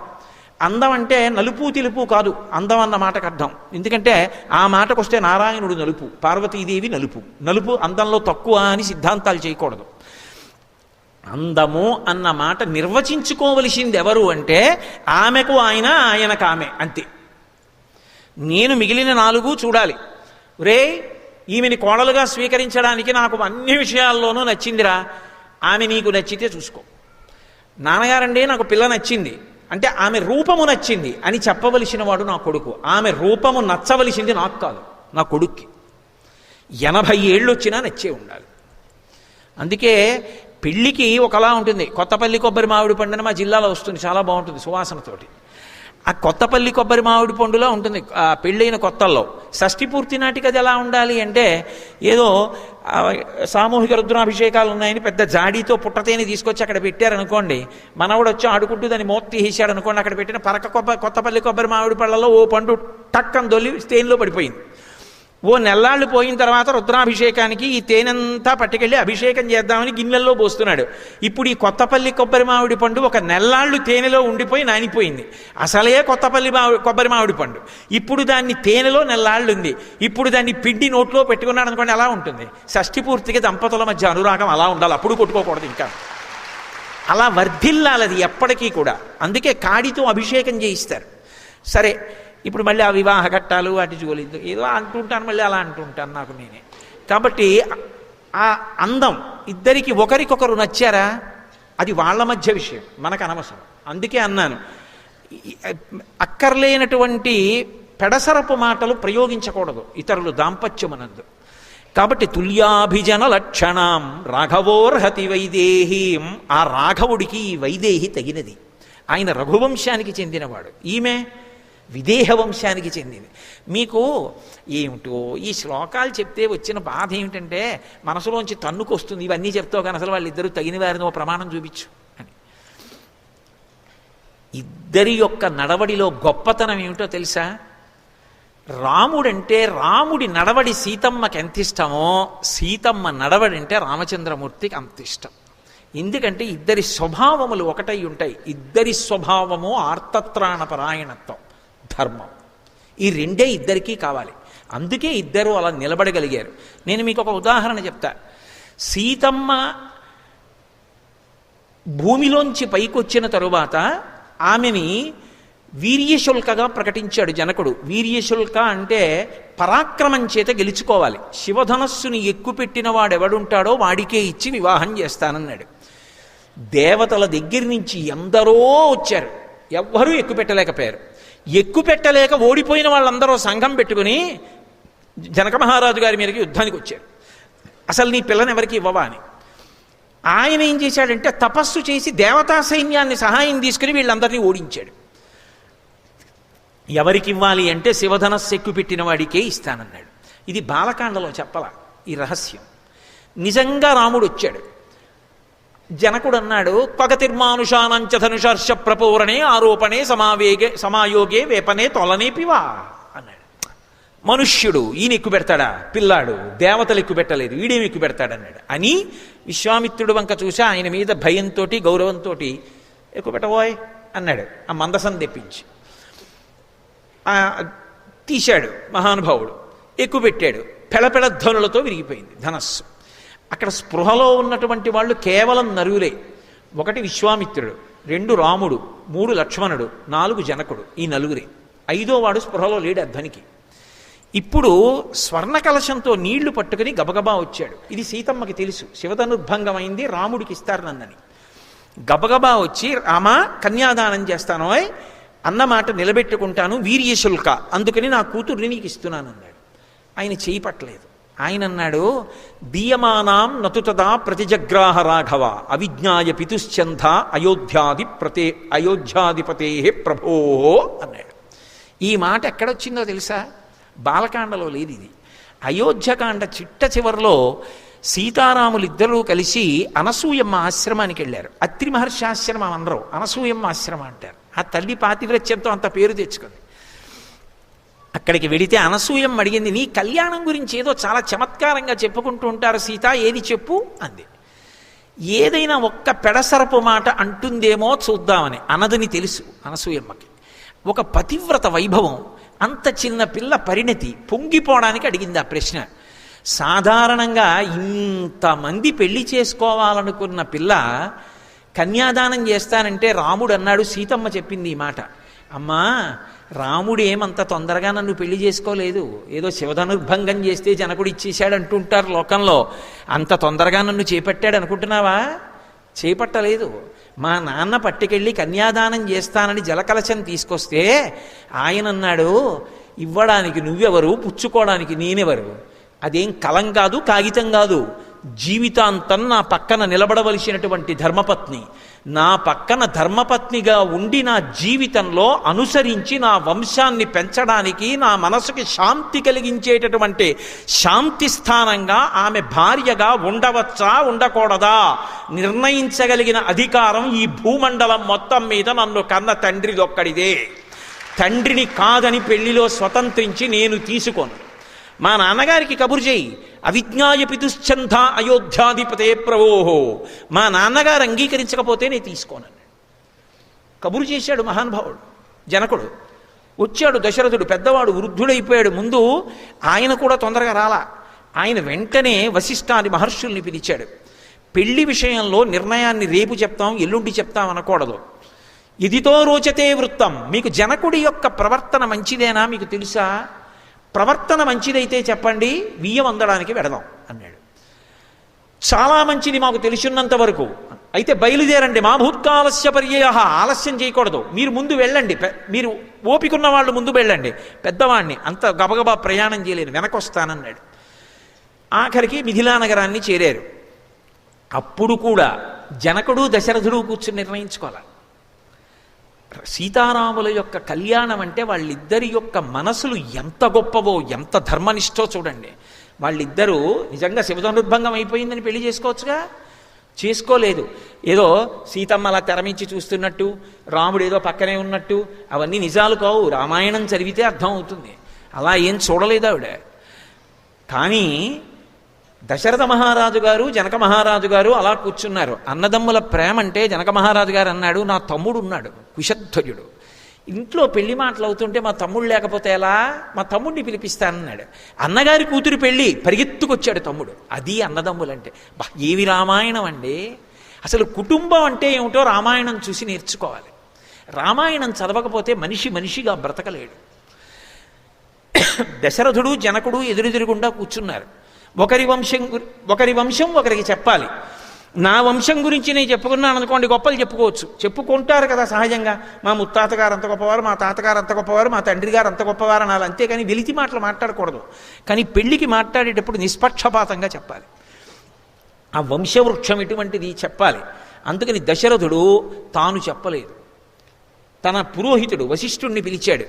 అందం అంటే నలుపు తెలుపు కాదు అందం అన్న మాటకు అర్థం. ఎందుకంటే ఆ మాటకు వస్తే నారాయణుడు నలుపు, పార్వతీదేవి నలుపు. నలుపు అందంలో తక్కువ అని సిద్ధాంతాలు చేయకూడదు. అందము అన్న మాట నిర్వచించుకోవలసింది ఎవరు అంటే ఆమెకు ఆయన, ఆయనకు ఆమె, అంతే. నేను మిగిలిన 4 చూడాలి. రే, ఈమెని కోడలుగా స్వీకరించడానికి నాకు అన్ని విషయాల్లోనూ నచ్చిందిరా, ఆమె నీకు నచ్చితే చూసుకో. నాన్నగారండి నాకు పిల్ల నచ్చింది అంటే ఆమె రూపము నచ్చింది అని చెప్పవలసిన వాడు నా కొడుకు. ఆమె రూపము నచ్చవలసింది నాకు కాదు, నా కొడుక్కి. 80 ఏళ్ళు వచ్చినా నచ్చే ఉండాలి. అందుకే పెళ్ళికి ఒకలా ఉంటుంది. కొత్తపల్లి కొబ్బరి మామిడి పండున మా జిల్లాలో వస్తుంది, చాలా బాగుంటుంది సువాసనతోటి. ఆ కొత్తపల్లి కొబ్బరి మామిడి పండులా ఉంటుంది ఆ పెళ్ళైన కొత్తల్లో. షష్ఠి పూర్తి నాటికి అది ఎలా ఉండాలి అంటే ఏదో సామూహిక రుద్రాభిషేకాలు ఉన్నాయని పెద్ద జాడీతో పుట్టతేని తీసుకొచ్చి అక్కడ పెట్టారనుకోండి, మనవడు వచ్చి ఆడుకుంటూ దాన్ని మోత తీసేశాడు అనుకోండి, అక్కడ పెట్టిన కొత్తపల్లి కొబ్బరి మామిడి పళ్ళలో ఓ పండు టక్కని దొల్లి తేనెలో పడిపోయింది. ఓ నెల్లాళ్ళు పోయిన తర్వాత రుద్రాభిషేకానికి ఈ తేనెంతా పట్టుకెళ్ళి అభిషేకం చేద్దామని గిన్నెల్లో పోస్తున్నాడు. ఇప్పుడు ఈ కొత్తపల్లి కొబ్బరి మామిడి పండు ఒక నెల్లాళ్ళు తేనెలో ఉండిపోయి నానిపోయింది. అసలే కొత్తపల్లి కొబ్బరి మామిడి పండు, ఇప్పుడు దాన్ని తేనెలో నెల్లాళ్ళు ఉంది. ఇప్పుడు దాన్ని పిండి నోట్లో పెట్టుకున్నాడు అనుకోండి, ఎలా ఉంటుంది? షష్ఠి పూర్తికి దంపతుల మధ్య అనురాగం అలా ఉండాలి, అప్పుడు కొట్టుకోకూడదు. ఇంకా అలా వర్ధిల్లాలి అది ఎప్పటికీ కూడా. అందుకే కాడితో అభిషేకం చేయిస్తారు. సరే, ఇప్పుడు మళ్ళీ ఆ వివాహ ఘట్టాలు వాటి జోలిద్దు ఏదో అంటుంటాను, మళ్ళీ అలా అంటుంటాను నాకు నేనే. కాబట్టి ఆ అందం ఇద్దరికి ఒకరికొకరు నచ్చారా, అది వాళ్ళ మధ్య విషయం, మనకు అనవసరం. అందుకే అన్నాను, అక్కర్లేనటువంటి పెడసరపు మాటలు ప్రయోగించకూడదు ఇతరులు దాంపత్యమనందు. కాబట్టి తుల్యాభిజన లక్షణం రాఘవోర్హతి వైదేహీం. ఆ రాఘవుడికి ఈ వైదేహి తగినది. ఆయన రఘువంశానికి చెందినవాడు, ఈమె విదేహ వంశానికి చెందింది. మీకు ఏమిటో ఈ శ్లోకాలు చెప్తే వచ్చిన బాధ ఏమిటంటే మనసులోంచి తన్నుకొస్తుంది. ఇవన్నీ చెప్తావు కానీ అసలు వాళ్ళిద్దరూ తగిన వారిని ఓ ప్రమాణం చూపించు అని. ఇద్దరి యొక్క నడవడిలో గొప్పతనం ఏమిటో తెలుసా? రాముడంటే రాముడి నడవడి సీతమ్మకి ఎంత ఇష్టమో సీతమ్మ నడవడి అంటే రామచంద్రమూర్తికి అంత ఇష్టం. ఎందుకంటే ఇద్దరి స్వభావములు ఒకటై ఉంటాయి. ఇద్దరి స్వభావము ఆర్తత్రాణపరాయణత్వం, ధర్మం. ఈ రెండే ఇద్దరికీ కావాలి. అందుకే ఇద్దరు అలా నిలబడగలిగారు. నేను మీకు ఒక ఉదాహరణ చెప్తా. సీతమ్మ భూమిలోంచి పైకొచ్చిన తరువాత ఆమెని వీర్యశుల్కగా ప్రకటించాడు జనకుడు. వీర్యశుల్క అంటే పరాక్రమం చేత గెలుచుకోవాలి. శివధనస్సుని ఎక్కుపెట్టిన వాడెవడుంటాడో వాడికే ఇచ్చి వివాహం చేస్తానన్నాడు. దేవతల దగ్గర నుంచి ఎందరో వచ్చారు, ఎవ్వరూ ఎక్కుపెట్టలేకపోయారు. ఎక్కుపెట్టలేక ఓడిపోయిన వాళ్ళందరూ సంఘం పెట్టుకుని జనక మహారాజు గారి మీదకి యుద్ధానికి వచ్చారు. అసలు నీ పిల్లని ఎవరికి ఇవ్వవా అని. ఆయన ఏం చేశాడంటే తపస్సు చేసి దేవతా సైన్యాన్ని సహాయం తీసుకుని వీళ్ళందరినీ ఓడించాడు. ఎవరికి ఇవ్వాలి అంటే శివధనస్సు ఎక్కుపెట్టిన వాడికే ఇస్తానన్నాడు. ఇది బాలకాండలో చెప్పాల ఈ రహస్యం. నిజంగా రాముడు వచ్చాడు. జనకుడు అన్నాడు, పగతిర్మానుషానంచ ధనుషర్ష ప్రపూరణే ఆరోపణే సమాయోగే వేపనే తొలనేపివా అన్నాడు. మనుష్యుడు ఈయన ఎక్కువ పెడతాడా, పిల్లాడు దేవతలు ఎక్కువ పెట్టలేదు, వీడేమి ఎక్కువ పెడతాడన్నాడు అని విశ్వామిత్రుడు వంక చూసి ఆయన మీద భయంతో గౌరవంతో ఎక్కువ పెట్టబోయ్ అన్నాడు. ఆ మందసం తెప్పించి తీశాడు మహానుభావుడు, ఎక్కువ పెట్టాడు. పెళపెళ ధ్వనులతో విరిగిపోయింది ధనస్సు. అక్కడ స్పృహలో ఉన్నటువంటి వాళ్ళు కేవలం నరులే. ఒకటి విశ్వామిత్రుడు, 2 రాముడు, 3 లక్ష్మణుడు, 4 జనకుడు, ఈ నలుగురే. 5వ వాడు స్పృహలో లేడు అధ్వనికి. ఇప్పుడు స్వర్ణ కలశంతో నీళ్లు పట్టుకుని గబగబా వచ్చాడు. ఇది సీతమ్మకి తెలుసు, శివధనుర్భంగమైంది, రాముడికి ఇస్తారు నన్నని. గబగబా వచ్చి, రామా కన్యాదానం చేస్తానోయ్, అన్నమాట నిలబెట్టుకుంటాను, వీర్యశుల్క, అందుకని నా కూతుర్ని నీకు ఇస్తున్నాను అన్నాడు. ఆయన చేయి పట్టలేదు. ఆయన అన్నాడు, దీయమానాం నతుతదా ప్రతిజగ్రాహ రాఘవ అవిజ్ఞాయ పితుశ్చంధ అయోధ్యాధిపతే ప్రభో అన్నాడు. ఈ మాట ఎక్కడొచ్చిందో తెలుసా? బాలకాండలో లేదు ఇది. అయోధ్యకాండ చిట్ట చివరిలో సీతారాములిద్దరూ కలిసి అనసూయమ్మ ఆశ్రమానికి వెళ్ళారు. అత్రి మహర్షి ఆశ్రమం అనరు, అనసూయమ్మ ఆశ్రమం అంటారు. ఆ తల్లి పాతివ్రత్యంతో అంత పేరు తెచ్చుకుంది. అక్కడికి వెడితే అనసూయమ్మ అడిగింది, నీ కళ్యాణం గురించి ఏదో చాలా చమత్కారంగా చెప్పుకుంటూ ఉంటారు సీత, ఏది చెప్పు అంది. ఏదైనా ఒక్క పెడసరపు మాట అంటుందేమో చూద్దామని. అనదని తెలుసు అనసూయమ్మకి. ఒక పతివ్రత వైభవం, అంత చిన్న పిల్ల పరిణతి పొంగిపోవడానికి అడిగింది ఆ ప్రశ్న. సాధారణంగా ఇంతమంది పెళ్లి చేసుకోవాలనుకున్న పిల్ల కన్యాదానం చేస్తానంటే రాముడు అన్నాడు, సీతమ్మ చెప్పింది ఈ మాట, అమ్మా రాముడు ఏమంత తొందరగా నన్ను పెళ్లి చేసుకోలేదు, ఏదో శివధనుర్భంగం చేస్తే జనకుడు ఇచ్చేశాడు అంటుంటారు లోకంలో, అంత తొందరగా నన్ను చేపట్టాడు అనుకుంటున్నావా? చేపట్టలేదు. మా నాన్న పట్టుకెళ్ళి కన్యాదానం చేస్తానని జలకలశం తీసుకొస్తే ఆయన అన్నాడు, ఇవ్వడానికి నువ్వెవరు, పుచ్చుకోవడానికి నేనెవరు? అదేం కలం కాదు, కాగితం కాదు, జీవితాంతం నా పక్కన నిలబడవలసినటువంటి ధర్మపత్ని. నా పక్కన ధర్మపత్నిగా ఉండి నా జీవితంలో అనుసరించి నా వంశాన్ని పెంచడానికి, నా మనసుకి శాంతి కలిగించేటటువంటి శాంతి స్థానంగా ఆమె భార్యగా ఉండవచ్చా ఉండకూడదా నిర్ణయించగలిగిన అధికారం ఈ భూమండలం మొత్తం మీద నన్ను కన్న తండ్రిదొక్కడిదే. తండ్రిని కాదని పెళ్లిలో స్వతంత్రించి నేను తీసుకోను. మా నాన్నగారికి కబురు చేయి, అవిజ్ఞాయ పితుశ్చంధ అయోధ్యాధిపతే ప్రవోహో, మా నాన్నగారు అంగీకరించకపోతే నేను తీసుకోనని కబురు చేశాడు మహానుభావుడు జనకుడు. వచ్చాడు దశరథుడు, పెద్దవాడు, వృద్ధుడైపోయాడు. ముందు ఆయన కూడా తొందరగా రాలా. ఆయన వెంటనే వశిష్ఠాది మహర్షుల్ని పిలిచాడు. పెళ్లి విషయంలో నిర్ణయాన్ని రేపు చెప్తాం, ఎల్లుండి చెప్తాం అనకూడదు. ఇదితో రోచతే వృత్తం, మీకు జనకుడి యొక్క ప్రవర్తన మంచిదేనా మీకు తెలుసా? ప్రవర్తన మంచిదైతే చెప్పండి, బియ్యం అందడానికి వెడదాం అన్నాడు. చాలా మంచిది మాకు తెలిసినంత వరకు, అయితే బయలుదేరండి. మా భూత్కాలస్య పర్యయ, ఆలస్యం చేయకూడదు, మీరు ముందు వెళ్ళండి, మీరు ఓపికన్న వాళ్ళు ముందు వెళ్ళండి, పెద్దవాణ్ణి అంత గబగబా ప్రయాణం చేయలేను, వెనకొస్తానన్నాడు. ఆఖరికి మిథిలా నగరాన్ని చేరారు. అప్పుడు కూడా జనకుడు దశరథుడు కూర్చుని నిర్ణయించుకోవాలి. సీతారాముల యొక్క కళ్యాణం అంటే వాళ్ళిద్దరి యొక్క మనసులు ఎంత గొప్పవో, ఎంత ధర్మనిష్టో చూడండి. వాళ్ళిద్దరూ నిజంగా శివధనుర్భంగం అయిపోయిందని పెళ్లి చేసుకోవచ్చుగా, చేసుకోలేదు. ఏదో సీతమ్మ అలా తెరమించి చూస్తున్నట్టు, రాముడు ఏదో పక్కనే ఉన్నట్టు, అవన్నీ నిజాలు కావు. రామాయణం చదివితే అర్థం అవుతుంది. అలా ఏం చూడలేదు ఆవిడ. కానీ దశరథ మహారాజు గారు, జనక మహారాజు గారు అలా కూర్చున్నారు. అన్నదమ్ముల ప్రేమ అంటే జనక మహారాజు గారు అన్నాడు, నా తమ్ముడు ఉన్నాడు కుశధ్వజుడు, ఇంట్లో పెళ్లి మాటలు అవుతుంటే మా తమ్ముడు లేకపోతే ఎలా, మా తమ్ముడిని పిలిపిస్తానన్నాడు. అన్నగారి కూతురు పెళ్ళి, పరిగెత్తుకొచ్చాడు తమ్ముడు. అది అన్నదమ్ములంటే. ఏవి రామాయణం అండి! అసలు కుటుంబం అంటే ఏమిటో రామాయణం చూసి నేర్చుకోవాలి. రామాయణం చదవకపోతే మనిషి మనిషిగా బ్రతకలేడు. దశరథుడు జనకుడు ఎదురెదురుగుండా కూర్చున్నారు. ఒకరి వంశం ఒకరికి చెప్పాలి. నా వంశం గురించి నేను చెప్పుకున్నాను అనుకోండి, గొప్పలు చెప్పుకోవచ్చు, చెప్పుకుంటారు కదా సహజంగా. మా ముత్తాతగారు అంత గొప్పవారు, మా తాతగారు అంత గొప్పవారు, మా తండ్రి గారు అంత గొప్పవారు అనాలి. అంతేకాని వెలితి మాటలు మాట్లాడకూడదు. కానీ పెళ్లికి మాట్లాడేటప్పుడు నిష్పక్షపాతంగా చెప్పాలి. ఆ వంశవృక్షం ఎటువంటిది చెప్పాలి. అందుకని దశరథుడు తాను చెప్పలేదు, తన పురోహితుడు వశిష్ఠుణ్ణి పిలిచాడు.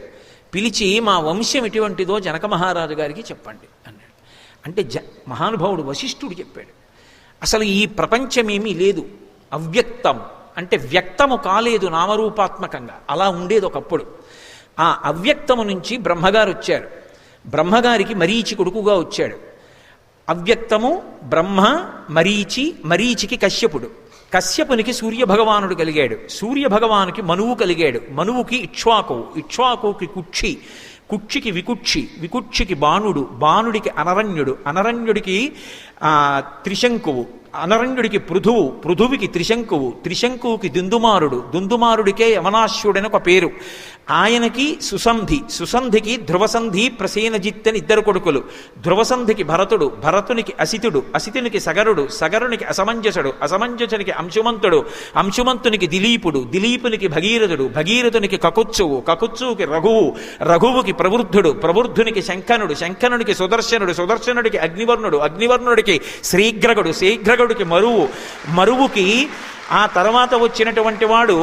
పిలిచి మా వంశం ఎటువంటిదో జనక మహారాజు గారికి చెప్పండి అన్నాడు. అంటే మహానుభావుడు వశిష్ఠుడు చెప్పాడు. అసలు ఈ ప్రపంచమేమీ లేదు, అవ్యక్తం అంటే వ్యక్తము కాలేదు నామరూపాత్మకంగా, అలా ఉండేది ఒకప్పుడు. ఆ అవ్యక్తము నుంచి బ్రహ్మగారు వచ్చారు. బ్రహ్మగారికి మరీచి కొడుకుగా వచ్చాడు. అవ్యక్తము బ్రహ్మ, మరీచి, మరీచికి కశ్యపుడు, కశ్యపునికి సూర్యభగవానుడు కలిగాడు, సూర్యభగవానుకి మనువు కలిగాడు, మనువుకి ఇక్ష్వాకు, ఇక్ష్వాకుకి కుక్షి, కుక్షికి వికుక్షి, వికుక్షికి బాణుడు, బాణుడికి అనరణ్యుడు, అనరణ్యుడికి త్రిశంకువు, అనరణ్యుడికి పృథువు, పృథువికి త్రిశంకువు, త్రిశంకువుకి దుందుమారుడు, దుందుమారుడికే యమనాశ్యుడని ఒక పేరు. ఆయనకి సుసంధి, సుసంధికి ధ్రువసంధి ప్రసేనజిత్ అని ఇద్దరు కొడుకులు. ధ్రువసంధికి భరతుడు, భరతునికి అసితుడు, అసితునికి సగరుడు, సగరునికి అసమంజసుడు, అసమంజసునికి అంశుమంతుడు, అంశుమంతునికి దిలీపుడు, దిలీపునికి భగీరథుడు, భగీరథునికి కకుత్సువు, కకుత్సువుకి రఘువు, రఘువుకి ప్రవృద్ధుడు, ప్రవృద్ధునికి శంఖనుడు, శంఖనుడికి సుదర్శనుడు, సుదర్శనుడికి అగ్నివర్ణుడు, అగ్నివర్ణుడికి శ్రీగ్రగుడు, శ్రీగ్రగుడికి మరువు, మరువుకి ఆ తర్వాత వచ్చినటువంటి వాడు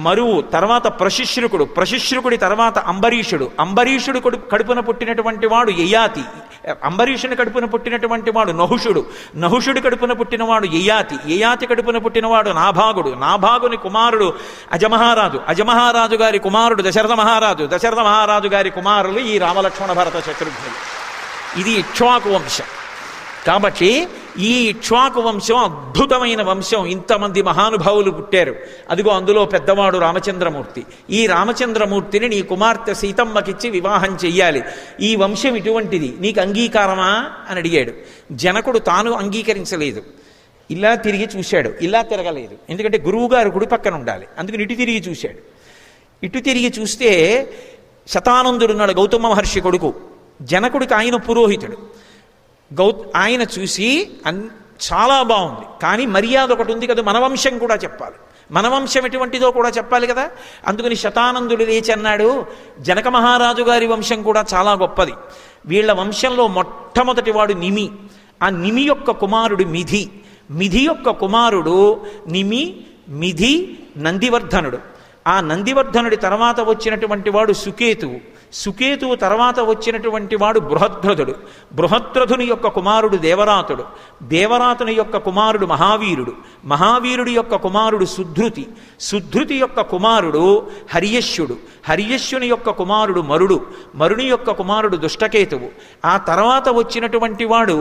మరువు, తర్వాత ప్రశిశ్రుకుడు, ప్రశిశ్రుకుడి తర్వాత అంబరీషుడు, అంబరీషుడు కడుపున పుట్టినటువంటి వాడు యయాతి, అంబరీషుని కడుపున పుట్టినటువంటి వాడు నహుషుడు, నహుషుడి కడుపున పుట్టినవాడు యయాతి, యయాతి కడుపున పుట్టినవాడు నాభాగుడు, నాభాగుని కుమారుడు అజమహారాజు, అజమహారాజు గారి కుమారుడు దశరథ మహారాజు, దశరథ మహారాజు గారి కుమారులు ఈ రామలక్ష్మణ భరత శత్రుఘ్నులు. ఇది ఇక్ష్వాకు వంశం. కాబట్టి ఈ ఇక్ష్వాకు వంశం అద్భుతమైన వంశం. ఇంతమంది మహానుభావులు పుట్టారు. అదిగో అందులో పెద్దవాడు రామచంద్రమూర్తి. ఈ రామచంద్రమూర్తిని నీ కుమార్తె సీతమ్మకిచ్చి వివాహం చెయ్యాలి. ఈ వంశం ఇటువంటిది, నీకు అంగీకారమా అని అడిగాడు. జనకుడు తాను అంగీకరించలేదు. ఇలా తిరిగి చూశాడు, ఇలా తిరగలేదు. ఎందుకంటే గురువుగారు గుడి పక్కన ఉండాలి. అందుకని ఇటు తిరిగి చూశాడు. ఇటు తిరిగి చూస్తే శతానందుడున్నాడు, గౌతమ మహర్షి కొడుకు. జనకుడికి ఆయన పురోహితుడు. ఆయన చూసి చాలా బాగుంది, కానీ మర్యాద ఒకటి ఉంది కదా, మన వంశం కూడా చెప్పాలి, మన వంశం ఎటువంటిదో కూడా చెప్పాలి కదా. అందుకని శతానందుడు లేచి అన్నాడు, జనక మహారాజు గారి వంశం కూడా చాలా గొప్పది. వీళ్ళ వంశంలో మొట్టమొదటి వాడు నిమి. ఆ నిమి యొక్క కుమారుడు మిథి, మిథి యొక్క కుమారుడు నిమి, మిథి, నందివర్ధనుడు. ఆ నందివర్ధనుడి తర్వాత వచ్చినటువంటి వాడు సుకేతువు, సుకేతువు తర్వాత వచ్చినటువంటి వాడు బృహద్రథుడు, బృహద్రథుని యొక్క కుమారుడు దేవరాతుడు, దేవరాతుని యొక్క కుమారుడు మహావీరుడు, మహావీరుడి యొక్క కుమారుడు సుధృతి, సుధృతి యొక్క కుమారుడు హర్యశ్యుడు, హర్యశ్యుని యొక్క కుమారుడు మరుడు, మరుని యొక్క కుమారుడు దుష్టకేతువు. ఆ తర్వాత వచ్చినటువంటి వాడు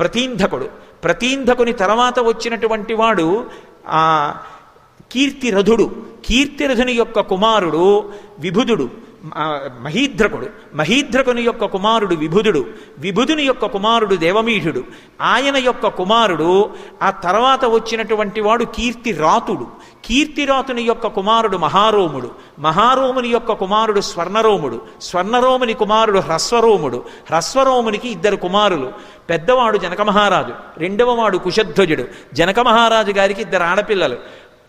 ప్రతీంధకుడు, ప్రతీంధకుని తర్వాత వచ్చినటువంటి వాడు కీర్తిరథుడు, కీర్తిరథుని యొక్క కుమారుడు విభుదుడు, మహీధ్రకుడు, మహీధ్రకుని యొక్క కుమారుడు విభుదుడు, విభుదుని యొక్క కుమారుడు దేవమీఢుడు, ఆయన యొక్క కుమారుడు ఆ తర్వాత వచ్చినటువంటి వాడు కీర్తిరాతుడు, కీర్తిరాతుని యొక్క కుమారుడు మహారోముడు, మహారోముని యొక్క కుమారుడు స్వర్ణరోముడు, స్వర్ణరోముని కుమారుడు హ్రస్వరోముడు, హ్రస్వరోమునికి ఇద్దరు కుమారులు. పెద్దవాడు జనక మహారాజు, రెండవ వాడు కుశధ్వజుడు. జనక మహారాజు గారికి ఇద్దరు ఆడపిల్లలు.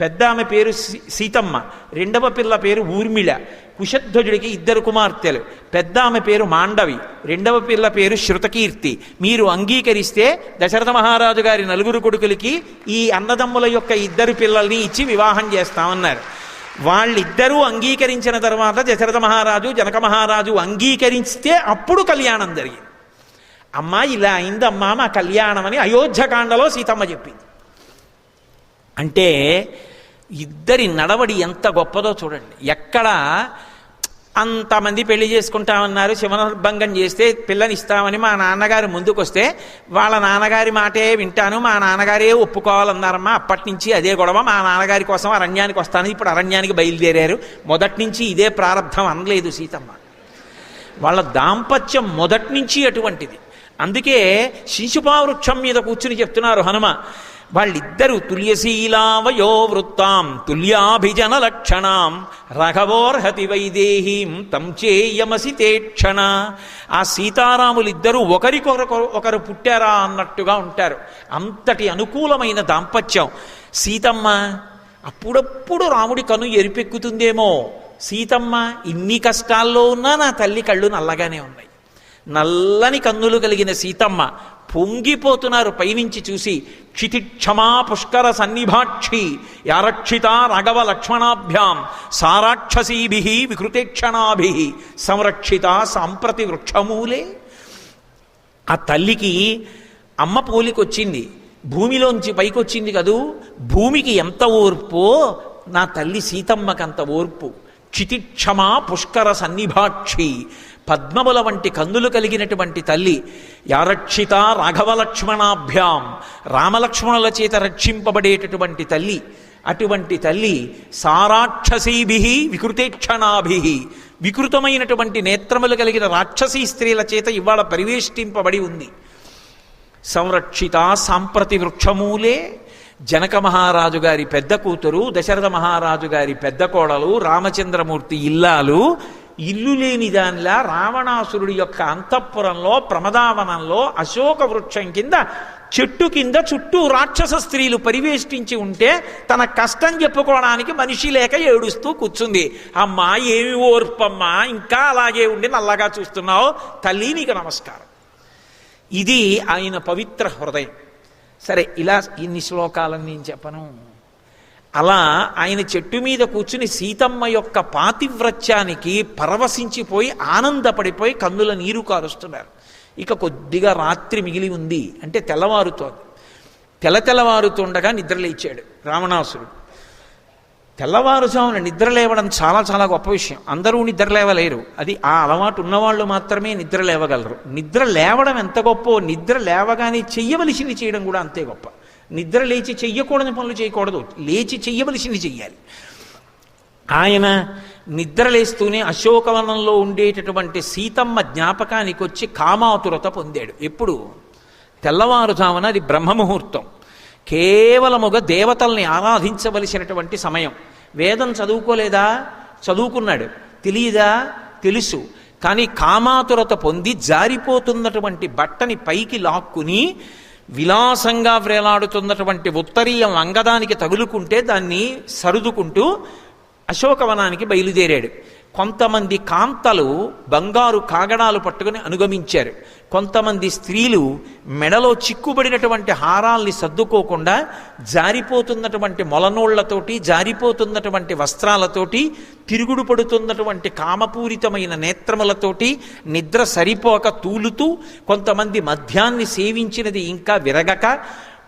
పెద్ద ఆమె పేరు సీతమ్మ, రెండవ పిల్ల పేరు ఊర్మిళ. కుశధ్వజుడికి ఇద్దరు కుమార్తెలు. పెద్ద ఆమె పేరు మాండవి, రెండవ పిల్ల పేరు శృతకీర్తి. మీరు అంగీకరిస్తే దశరథ మహారాజు గారి నలుగురు కొడుకులకి ఈ అన్నదమ్ముల యొక్క ఇద్దరు పిల్లల్ని ఇచ్చి వివాహం చేస్తామన్నారు. వాళ్ళిద్దరూ అంగీకరించిన తర్వాత దశరథ మహారాజు జనక మహారాజు అంగీకరిస్తే అప్పుడు కళ్యాణం జరిగింది. అమ్మా ఇలా అయిందమ్మా మా కళ్యాణం అని అయోధ్యకాండలో సీతమ్మ చెప్పింది. అంటే ఇద్దరి నడవడి ఎంత గొప్పదో చూడండి. ఎక్కడ అంతమంది పెళ్లి చేసుకుంటామన్నారు, శివనర్భంగం చేస్తే పిల్లనిస్తామని మా నాన్నగారు ముందుకొస్తే వాళ్ళ నాన్నగారి మాటే వింటాను, మా నాన్నగారే ఒప్పుకోవాలన్నారమ్మా. అప్పటి నుంచి అదే గొడవ. మా నాన్నగారి కోసం అరణ్యానికి వస్తాను, ఇప్పుడు అరణ్యానికి బయలుదేరారు. మొదటి నుంచి ఇదే ప్రారంభం అనలేదు సీతమ్మ. వాళ్ళ దాంపత్యం మొదటి నుంచి అటువంటిది. అందుకే శిశుపావృక్షం మీద కూర్చుని చెప్తున్నారు హనుమ, వాళ్ళిద్దరూ తుల్యశీలావయో వృత్తాం తుల్యాభిజన లక్షణాం రఘవోర్హతి వైదేహీం తం చేయమసి తేక్షణ. ఆ సీతారాములిద్దరూ ఒకరు పుట్టారా అన్నట్టుగా ఉంటారు. అంతటి అనుకూలమైన దాంపత్యం. సీతమ్మ అప్పుడప్పుడు రాముడి కను ఎరిపెక్కుతుందేమో. సీతమ్మ ఇన్ని కష్టాల్లో ఉన్నా నా తల్లి కళ్ళు నల్లగానే ఉన్నాయి. నల్లని కన్నులు కలిగిన సీతమ్మ పొంగిపోతున్నారు పైనుంచి చూసి. క్షితిక్షమా పుష్కర సన్నిభాక్షి యారక్షిత రాఘవ లక్ష్మణాభ్యాం సారాక్షసీభి వికృతేక్షణాభి సంరక్షిత సాంప్రతి వృక్షమూలే. ఆ తల్లికి అమ్మ పోలికొచ్చింది, భూమిలోంచి పైకొచ్చింది కదూ. భూమికి ఎంత ఓర్పో నా తల్లి సీతమ్మకంత ఓర్పు. క్షితిక్షమా పుష్కర సన్నిభాక్షి, పద్మముల వంటి కన్నులు కలిగినటువంటి తల్లి. యారక్షిత రాఘవ లక్ష్మణాభ్యాం, రామలక్ష్మణుల చేత రక్షింపబడేటటువంటి తల్లి. అటువంటి తల్లి సారాక్షసీభి వికృతేక్షణాభి, వికృతమైనటువంటి నేత్రములు కలిగిన రాక్షసీ స్త్రీల చేత ఇవాళ పరివేష్టింపబడి ఉంది. సంరక్షిత సాంప్రతి వృక్షమూలే. జనక మహారాజు గారి పెద్ద కూతురు, దశరథ మహారాజు గారి పెద్ద కోడలు, రామచంద్రమూర్తి ఇల్లాలు ఇల్లు లేని దానిలా రావణాసురుడి యొక్క అంతఃపురంలో ప్రమదావనంలో అశోక వృక్షం కింద చెట్టు కింద చుట్టూ రాక్షస స్త్రీలు పరివేష్టించి ఉంటే తన కష్టం చెప్పుకోవడానికి మనిషి లేక ఏడుస్తూ కూర్చుంది. అమ్మా ఏమి ఓర్పమ్మా, ఇంకా అలాగే ఉండి నల్లగా చూస్తున్నావు, తల్లి నీకు నమస్కారం. ఇది ఆయన పవిత్ర హృదయం. సరే, ఇలా ఇన్ని శ్లోకాలని నేను చెప్పను. అలా ఆయన చెట్టు మీద కూర్చుని సీతమ్మ యొక్క పాతివ్రత్యానికి పరవశించిపోయి ఆనందపడిపోయి కన్నుల నీరు కారుస్తున్నారు. ఇక కొద్దిగా రాత్రి మిగిలి ఉంది అంటే తెల్లవారుతోంది. తెల్లవారుతుండగా నిద్రలేచాడు రావణాసురుడు. తెల్లవారుజామున నిద్ర లేవడం చాలా చాలా గొప్ప విషయం. అందరూ నిద్ర లేవలేరు. అది ఆ అలవాటు ఉన్నవాళ్ళు మాత్రమే నిద్ర లేవగలరు. నిద్ర లేవడం ఎంత గొప్పో, నిద్ర లేవగానే చెయ్యవలసింది చేయడం కూడా అంతే గొప్ప. నిద్ర లేచి చెయ్యకూడని పనులు చేయకూడదు, లేచి చెయ్యవలసింది చెయ్యాలి. ఆయన నిద్రలేస్తూనే అశోకవనంలో ఉండేటటువంటి సీతమ్మ జ్ఞాపకానికి వచ్చి కామాతురత పొందాడు. ఎప్పుడు? తెల్లవారుజామున. అది బ్రహ్మముహూర్తం. కేవలముగా దేవతల్ని ఆరాధించవలసినటువంటి సమయం. వేదం చదువుకోలేదా? చదువుకున్నాడు. తెలియదా? తెలుసు. కానీ కామాతురత పొంది జారిపోతున్నటువంటి బట్టని పైకి లాక్కుని విలాసంగా వ్రేలాడుతున్నటువంటి ఉత్తరీయ లంగదానికి తగులుకుంటే దాన్ని సరుదుకుంటూ అశోకవనానికి బయలుదేరాడు. కొంతమంది కాంతలు బంగారు కాగడాలు పట్టుకుని అనుగమించారు. కొంతమంది స్త్రీలు మెడలో చిక్కుబడినటువంటి హారాల్ని సర్దుకోకుండా జారిపోతున్నటువంటి మొలనోళ్లతోటి, జారిపోతున్నటువంటి వస్త్రాలతోటి, తిరుగుడు పడుతున్నటువంటి కామపూరితమైన నేత్రములతోటి నిద్ర సరిపోక తూలుతూ, కొంతమంది మద్యాన్ని సేవించినది ఇంకా విరగక,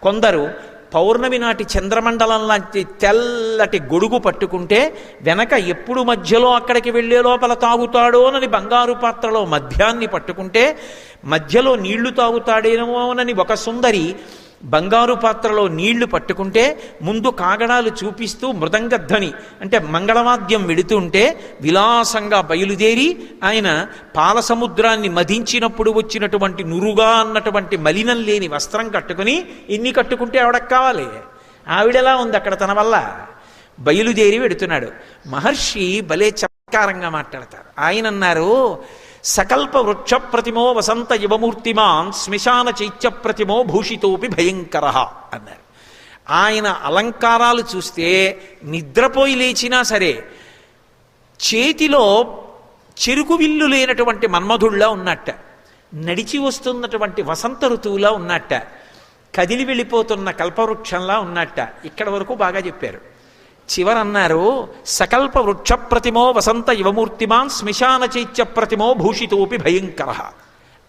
కొందరు పౌర్ణమి నాటి చంద్రమండలం లాంటి తెల్లటి గొడుగు పట్టుకుంటే వెనక ఎప్పుడు మధ్యలో అక్కడికి వెళ్ళే లోపల తాగుతాడోనని బంగారు పాత్రలో మద్యాన్ని పట్టుకుంటే మధ్యలో నీళ్లు తాగుతాడేమోనని ఒక సుందరి బంగారు పాత్రలో నీళ్లు పట్టుకుంటే ముందు కాగడాలు చూపిస్తూ మృదంగధ్వని అంటే మంగళవాద్యం వెడుతుంటే విలాసంగా బయలుదేరి ఆయన పాలసముద్రాన్ని మదించినప్పుడు వచ్చినటువంటి నురుగా అన్నటువంటి మలినం లేని వస్త్రం కట్టుకుని ఇన్ని కట్టుకుంటే ఆవిడకు కావాలి. ఆవిడెలా ఉంది అక్కడ తన వల్ల? బయలుదేరి వెడుతున్నాడు. మహర్షి భలే చమత్కారంగా మాట్లాడతారు. ఆయన అన్నారు, సకల్ప వృక్ష ప్రతిమో వసంత యువమూర్తిమాన్ శ్మశాన చైత్య ప్రతిమో భూషితోపి భయంకర అన్నారు. ఆయన అలంకారాలు చూస్తే నిద్రపోయి లేచినా సరే చేతిలో చెరుకు విల్లు లేనటువంటి మన్మధుళ్ళ ఉన్నట్ట, నడిచి వస్తున్నటువంటి వసంత ఋతువులా ఉన్నట్ట, కదిలి వెళ్ళిపోతున్న కల్పవృక్షంలా ఉన్నట్ట. ఇక్కడ వరకు బాగా చెప్పారు. చివరన్నారు, సకల్ప వృక్ష ప్రతిమో వసంత యువమూర్తిమాన్ శ్మశాన చైత్య ప్రతిమో భూషితోపి భయంకర.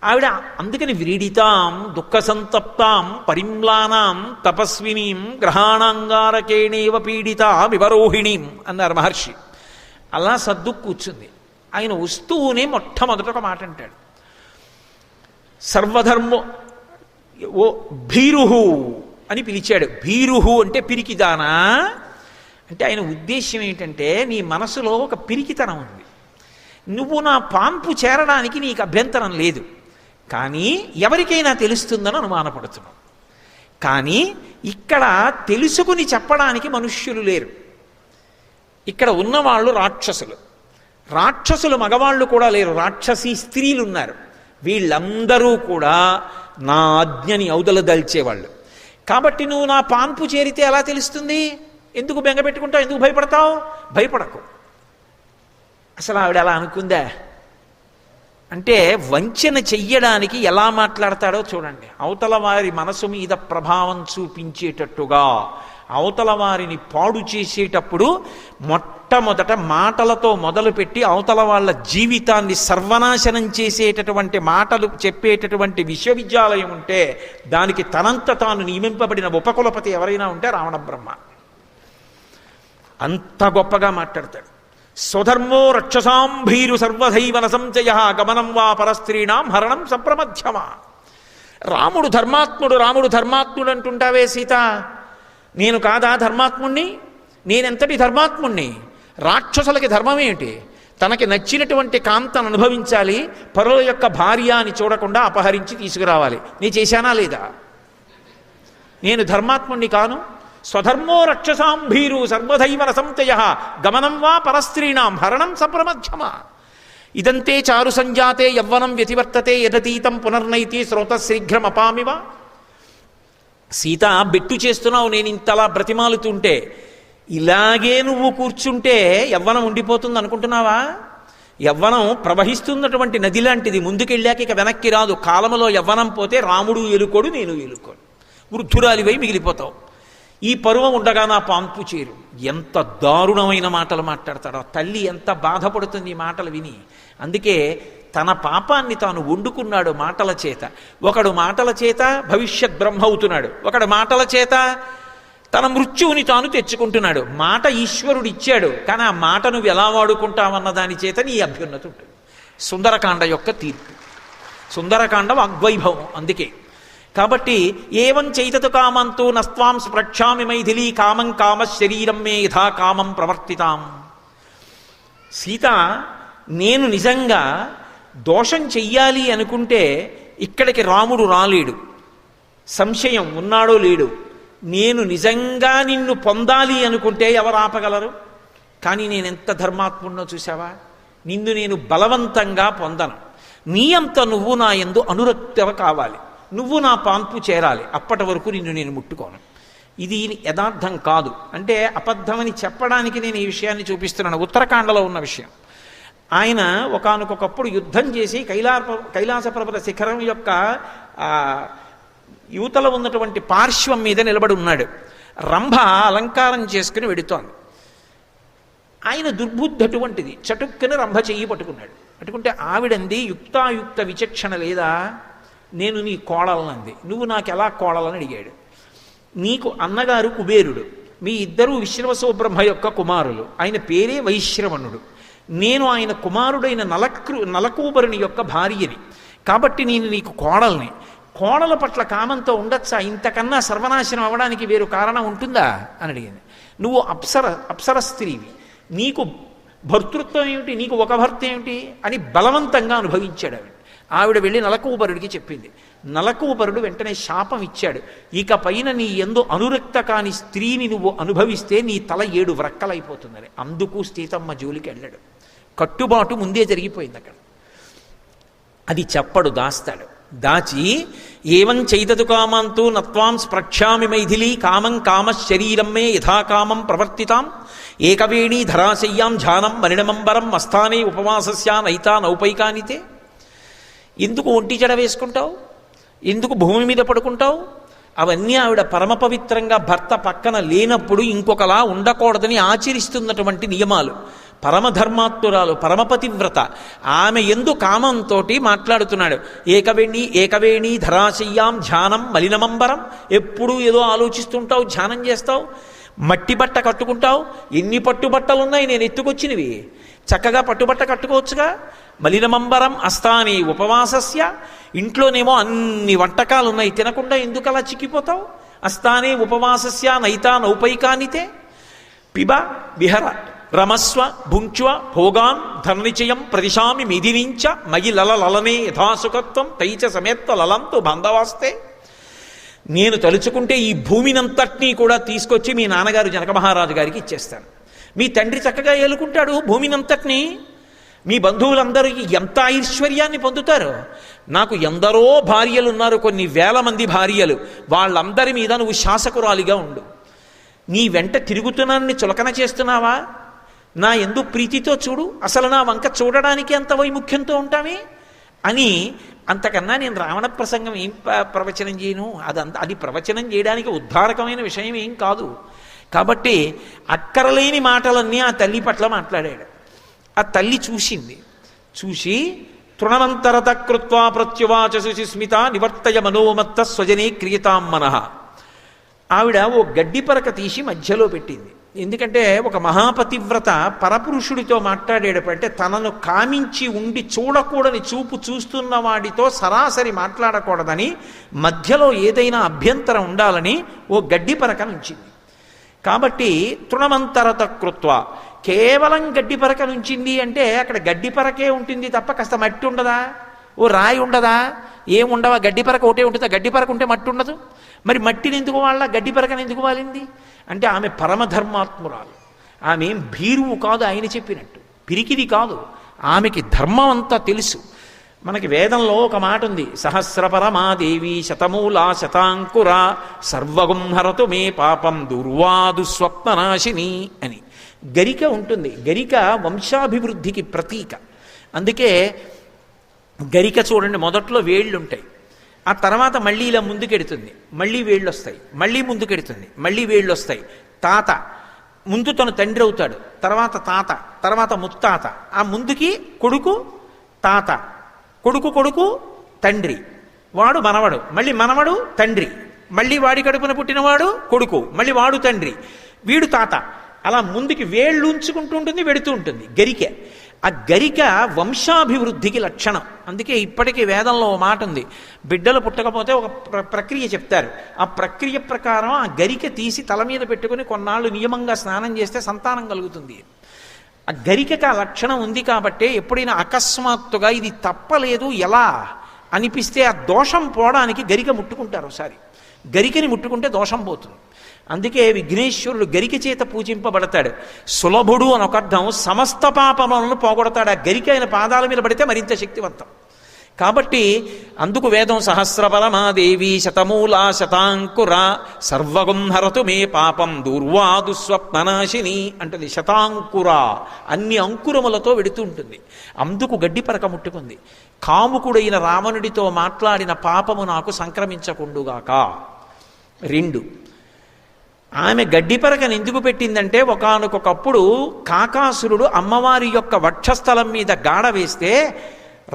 ఆవిడ అందుకని వ్రీడితాం దుఃఖ సంతప్తాం పరిమ్లానాం తపస్వినీం గ్రహాణాంగారకేణేవ పీడితా వివరోహిణీం అన్నారు మహర్షి. అలా సర్దు కూర్చుంది. ఆయన వస్తూనే మొట్టమొదట ఒక మాట అంటాడు, సర్వధర్మో ఓ భీరుహు అని పిలిచాడు. భీరుహు అంటే పిరికిదానా అంటే ఆయన ఉద్దేశ్యం ఏంటంటే, నీ మనసులో ఒక పిరికితనం ఉంది, నువ్వు నా పాన్పు చేరడానికి నీకు అభ్యంతరం లేదు, కానీ ఎవరికైనా తెలుస్తుందని అనుమానపడుతున్నావు. కానీ ఇక్కడ తెలుసుకుని చెప్పడానికి మనుష్యులు లేరు. ఇక్కడ ఉన్నవాళ్ళు రాక్షసులు. రాక్షసులు మగవాళ్ళు కూడా లేరు, రాక్షసీ స్త్రీలు ఉన్నారు. వీళ్ళందరూ కూడా నా ఆజ్ఞని అవతల దల్చేవాళ్ళు. కాబట్టి నువ్వు నా పాన్పు చేరితే ఎలా తెలుస్తుంది? ఎందుకు బెంగ పెట్టుకుంటావు? ఎందుకు భయపడతావు? భయపడకు. అసలు ఆవిడ అలా అనుకుందా అంటే వంచన చెయ్యడానికి ఎలా మాట్లాడతాడో చూడండి. అవతల వారి మనసు మీద ప్రభావం చూపించేటట్టుగా, అవతల వారిని పాడు చేసేటప్పుడు మొట్టమొదట మాటలతో మొదలుపెట్టి అవతల వాళ్ళ జీవితాన్ని సర్వనాశనం చేసేటటువంటి మాటలు చెప్పేటటువంటి విశ్వవిద్యాలయం ఉంటే దానికి తనంత తాను నియమింపబడిన ఉపకులపతి ఎవరైనా ఉంటే రావణ బ్రహ్మ. అంత గొప్పగా మాట్లాడతాడు. స్వధర్మో రక్షసాం భీరు సర్వధైవన సంచయ గమనం వా పరస్త్రీణాం హరణం సంప్రమధ్యమా. రాముడు ధర్మాత్ముడు అంటుంటావే సీత, నేను కాదా ధర్మాత్ముణ్ణి? నేనెంతటి ధర్మాత్ముణ్ణి? రాక్షసులకి ధర్మం ఏమిటి? తనకి నచ్చినటువంటి కాంతను అనుభవించాలి, పరుల యొక్క భార్య అని చూడకుండా అపహరించి తీసుకురావాలి. నేను చేశానా లేదా? నేను ధర్మాత్ముణ్ణి కాను? స్వధర్మో రక్షసాం భీరు సర్వధైవ రసంతయ గమనం వా పరస్త్రీణాం హరణం సప్రమధ్యమ. ఇదంతే చారు సంజాతే యవ్వనం వ్యతివర్తతే యదతీతం పునర్నైతి శ్రోతశీఘ్రమపామివ. సీత, బెట్టు చేస్తున్నావు నేను ఇంతలా బ్రతిమాలుతుంటే, ఇలాగే నువ్వు కూర్చుంటే యవ్వనం ఉండిపోతుంది అనుకుంటున్నావా? యవ్వనం ప్రవహిస్తున్నటువంటి నది లాంటిది, ముందుకెళ్ళాక ఇక వెనక్కి రాదు. కాలములో యవ్వనం పోతే రాముడు ఎలుకోడు, నేను ఎలుకోడు, వృద్ధురాలివై మిగిలిపోతావు. ఈ పరువం ఉండగా నా పాంపు చేరు. ఎంత దారుణమైన మాటలు మాట్లాడతాడో. తల్లి ఎంత బాధపడుతుంది ఈ మాటలు విని. అందుకే తన పాపాన్ని తాను వండుకున్నాడు మాటల చేత. ఒకడు మాటల చేత భవిష్యత్ బ్రహ్మ అవుతున్నాడు, ఒకడు మాటల చేత తన మృత్యువుని తాను తెచ్చుకుంటున్నాడు. మాట ఈశ్వరుడు ఇచ్చాడు, కానీ ఆ మాట నువ్వు ఎలా వాడుకుంటావన్న దాని చేత నీ అభ్యున్నతి ఉంటుంది. సుందరకాండ యొక్క తీర్పు. సుందరకాండ వాగ్వైభవం. అందుకే కాబట్టి ఏవం చైతతు కామంతో నస్త్వాం స్పృక్షామి మైథిలీ కామం కామ శరీరం మే యథా కామం ప్రవర్తితాం. సీత, నేను నిజంగా దోషం చెయ్యాలి అనుకుంటే ఇక్కడికి రాముడు రాలేడు. సంశయం ఉన్నాడో లేడు. నేను నిజంగా నిన్ను పొందాలి అనుకుంటే ఎవరు ఆపగలరు? కానీ నేనెంత ధర్మాత్ముడినో చూసావా? నిన్ను నేను బలవంతంగా పొందను. నీ అంత నువ్వు నా యందు అనురక్తవ కావాలి, నువ్వు నా పాన్పు చేరాలి. అప్పటి వరకు నిన్ను నేను ముట్టుకోను. ఇది యథార్థం కాదు అంటే అబద్ధమని చెప్పడానికి నేను ఈ విషయాన్ని చూపిస్తున్నాను. ఉత్తరాఖండలో ఉన్న విషయం. ఆయన ఒకానొకప్పుడు యుద్ధం చేసి కైలాస పర్వత శిఖరం యొక్క యువతలో ఉన్నటువంటి పార్శ్వం మీద నిలబడి ఉన్నాడు. రంభ అలంకారం చేసుకుని వెడుతోంది. ఆయన దుర్బుద్ధి అటువంటిది. చటుక్కుని రంభ చెయ్యి పట్టుకున్నాడు. పట్టుకుంటే ఆవిడంది, యుక్తాయుక్త విచక్షణ లేదా? నేను నీ కోడలనంది. నువ్వు నాకు ఎలా కోడలని అడిగాడు. నీకు అన్నగారు కుబేరుడు, మీ ఇద్దరూ విశ్రవసోబ్రహ్మ యొక్క కుమారులు. ఆయన పేరే వైశ్రవణుడు. నేను ఆయన కుమారుడైన నలకూబరుని యొక్క భార్యని. కాబట్టి నేను నీకు కోడల్ని. కోడల పట్ల కామంతో ఉండొచ్చా? ఇంతకన్నా సర్వనాశనం అవ్వడానికి వేరు కారణం ఉంటుందా అని అడిగింది. నువ్వు అప్సర స్త్రీవి, నీకు భర్తృత్వం ఏమిటి, నీకు ఒక భర్త ఏమిటి అని బలవంతంగా అనుభవించాడు. ఆవిడ వెళ్ళి నలకూబరుడికి చెప్పింది. నలకూబరుడు వెంటనే శాపం ఇచ్చాడు. ఇక పైన నీ యందు అనురక్త కాని స్త్రీని నువ్వు అనుభవిస్తే నీ తల 7 వ్రక్కలైపోతుందని. అందుకు సీతమ్మ జోలికి వెళ్ళాడు. కట్టుబాటు ముందే జరిగిపోయింది అక్కడ. అది చెప్పడు, దాస్తాడు. దాచి ఏవం చైతతు కామంతో నత్వాం స్పృక్షామి మైథిలీ కామం కామ శరీరం మే యథాకామం ప్రవర్తితాం ఏకవేణీ ధరాశయ్యాం ధ్యానం మరిణమంబరం మస్థానే ఉపవాసస్యా నైతా నౌపైకానితే. ఎందుకు ఒంటి జడ వేసుకుంటావు? ఎందుకు భూమి మీద పడుకుంటావు? అవన్నీ ఆవిడ పరమ పవిత్రంగా భర్త పక్కన లేనప్పుడు ఇంకొకలా ఉండకూడదని ఆచరిస్తున్నటువంటి నియమాలు. పరమధర్మాత్మురాలు, పరమపతివ్రత. ఆమె ఎందు కామంతో మాట్లాడుతున్నాడు. ఏకవేణి ధరాశయ్యాం ధ్యానం మలినమంబరం. ఎప్పుడూ ఏదో ఆలోచిస్తుంటావు, ధ్యానం చేస్తావు, మట్టి బట్ట కట్టుకుంటావు. ఎన్ని పట్టుబట్టలున్నాయి నేను ఎత్తుకొచ్చినవి. చక్కగా పట్టుబట్ట కట్టుకోవచ్చుగా. మలినమంబరం అస్థాని ఉపవాసస్య. ఇంట్లోనేమో అన్ని వంటకాలు ఉన్నాయి, తినకుండా ఎందుకు అలా చిక్కిపోతావు? అస్థానే ఉపవాసస్య నైతా నౌపైకానితే. పిబ విహర రమస్వ భుంక్వ భోగాన్ ధననిచయం ప్రదిశామి మిదినించ మయి లలనే యథాసుఖత్వం తైచ సమేత్వ లలంతో బంధవాస్తే. నేను తలుచుకుంటే ఈ భూమినంతటినీ కూడా తీసుకొచ్చి మీ నాన్నగారు జనక మహారాజు గారికి ఇచ్చేస్తాను. మీ తండ్రి చక్కగా ఏలుకుంటాడు భూమినంతటినీ. మీ బంధువులందరికీ ఎంత ఐశ్వర్యాన్ని పొందుతారు. నాకు ఎందరో భార్యలు ఉన్నారు, కొన్ని వేల మంది భార్యలు. వాళ్ళందరి మీద నువ్వు శాసకురాలిగా ఉండు. నీ వెంట తిరుగుతున్నాన్ని చులకన చేస్తున్నావా? నా ఎందు ప్రీతితో చూడు. అసలు నా వంక చూడడానికి ఎంత వైముఖ్యంతో ఉంటామే అని. అంతకన్నా నేను రావణ ప్రసంగం ఏం ప్రవచనం చేయను. అది ప్రవచనం చేయడానికి ఉద్ధారకమైన విషయం ఏం కాదు. కాబట్టి అక్కరలేని మాటలన్నీ ఆ తల్లి పట్ల మాట్లాడాడు. ఆ తల్లి చూసింది. చూసి తృణమంతరత కృత్వా ప్రత్యువాచ సుస్మిత నివర్తయ మనోమత్త స్వజనే క్రియతాం మనః. ఆవిడ ఓ గడ్డి పరక తీసి మధ్యలో పెట్టింది. ఎందుకంటే ఒక మహాపతివ్రత పరపురుషుడితో మాట్లాడేటప్పుడు తనను కామించి ఉండి చూడకూడని చూపు చూస్తున్న వాడితో సరాసరి మాట్లాడకూడదని, మధ్యలో ఏదైనా అభ్యంతరం ఉండాలని ఓ గడ్డి పరక నుంచింది. కాబట్టి తృణమంతరత కృత్వ కేవలం గడ్డి పరక నుంచింది అంటే అక్కడ గడ్డి పరకే ఉంటుంది తప్ప కాస్త మట్టి ఉండదా, ఓ రాయి ఉండదా, ఏముండవా? గడ్డి పరక ఒకటే ఉంటుందా? గడ్డి పరక ఉంటే మట్టి ఉండదు. మరి మట్టిని ఎందుకు వాళ్ళ, గడ్డి పరకని ఎందుకు వాలింది అంటే ఆమె పరమధర్మాత్మురాలు. ఆమె ఏం భీరువు కాదు, ఆయన చెప్పినట్టు పిరికిది కాదు. ఆమెకి ధర్మం అంతా తెలుసు. మనకి వేదంలో ఒక మాట ఉంది, సహస్రపరమాదేవి శతమూలా శతాంకుర సర్వగుం హరతు మే పాపం దుర్వాదు స్వప్ననాశిని అని. గరిక ఉంటుంది. గరిక వంశాభివృద్ధికి ప్రతీక. అందుకే గరిక చూడండి, మొదట్లో వేళ్ళు ఉంటాయి, ఆ తర్వాత మళ్ళీ ఇలా ముందుకెడుతుంది, మళ్ళీ వేళ్ళు వస్తాయి, మళ్ళీ ముందుకెడుతుంది, మళ్ళీ వేళ్ళు వస్తాయి. తాత ముందు తను తండ్రి అవుతాడు, తర్వాత తాత, తర్వాత ముత్తాత, ఆ ముందుకి కొడుకు తాత, కొడుకు కొడుకు తండ్రి, వాడు మనవడు, మళ్ళీ మనవడు తండ్రి, మళ్ళీ వాడి కడుపున పుట్టినవాడు కొడుకు, మళ్ళీ వాడు తండ్రి, వీడు తాత. అలా ముందుకి వేళ్ళు ఉంచుకుంటూ ఉంటుంది, వెడుతూ ఉంటుంది గరిక. ఆ గరిక వంశాభివృద్ధికి లక్షణం. అందుకే ఇప్పటికీ వేదంలో ఓ మాట ఉంది, బిడ్డలు పుట్టకపోతే ఒక ప్రక్రియ చెప్తారు. ఆ ప్రక్రియ ప్రకారం ఆ గరిక తీసి తల మీద పెట్టుకుని కొన్నాళ్ళు నియమంగా స్నానం చేస్తే సంతానం కలుగుతుంది. ఆ గరికకు ఆ లక్షణం ఉంది. కాబట్టి ఎప్పుడైనా అకస్మాత్తుగా ఇది తప్పలేదు ఎలా అనిపిస్తే ఆ దోషం పోవడానికి గరిక ముట్టుకుంటారు. ఒకసారి గరికని ముట్టుకుంటే దోషం పోతుంది. అందుకే విఘ్నేశ్వరుడు గరిక చేత పూజింపబడతాడు. సులభుడు అని ఒక అర్థం, సమస్త పాపములను పోగొడతాడు. ఆ గరిక ఆయన పాదాల మీద పడితే మరింత శక్తివంతం. కాబట్టి అందుకు వేదం సహస్రపరమాదేవి శతమూలా శతాంకుర సర్వగుం హరతు మే పాపం దూర్వాదు స్వప్ననాశిని అంటుంది. శతాంకుర అన్ని అంకురములతో వెడుతూ ఉంటుంది. అందుకు గడ్డి పరక ముట్టుకుంది. కాముకుడైన రావణుడితో మాట్లాడిన పాపము నాకు సంక్రమించకుండుగాక. 2, ఆమె గడ్డి పరకను ఎందుకు పెట్టిందంటే ఒకానొకప్పుడు కాకాసురుడు అమ్మవారి యొక్క వక్షస్థలం మీద గాఢ వేస్తే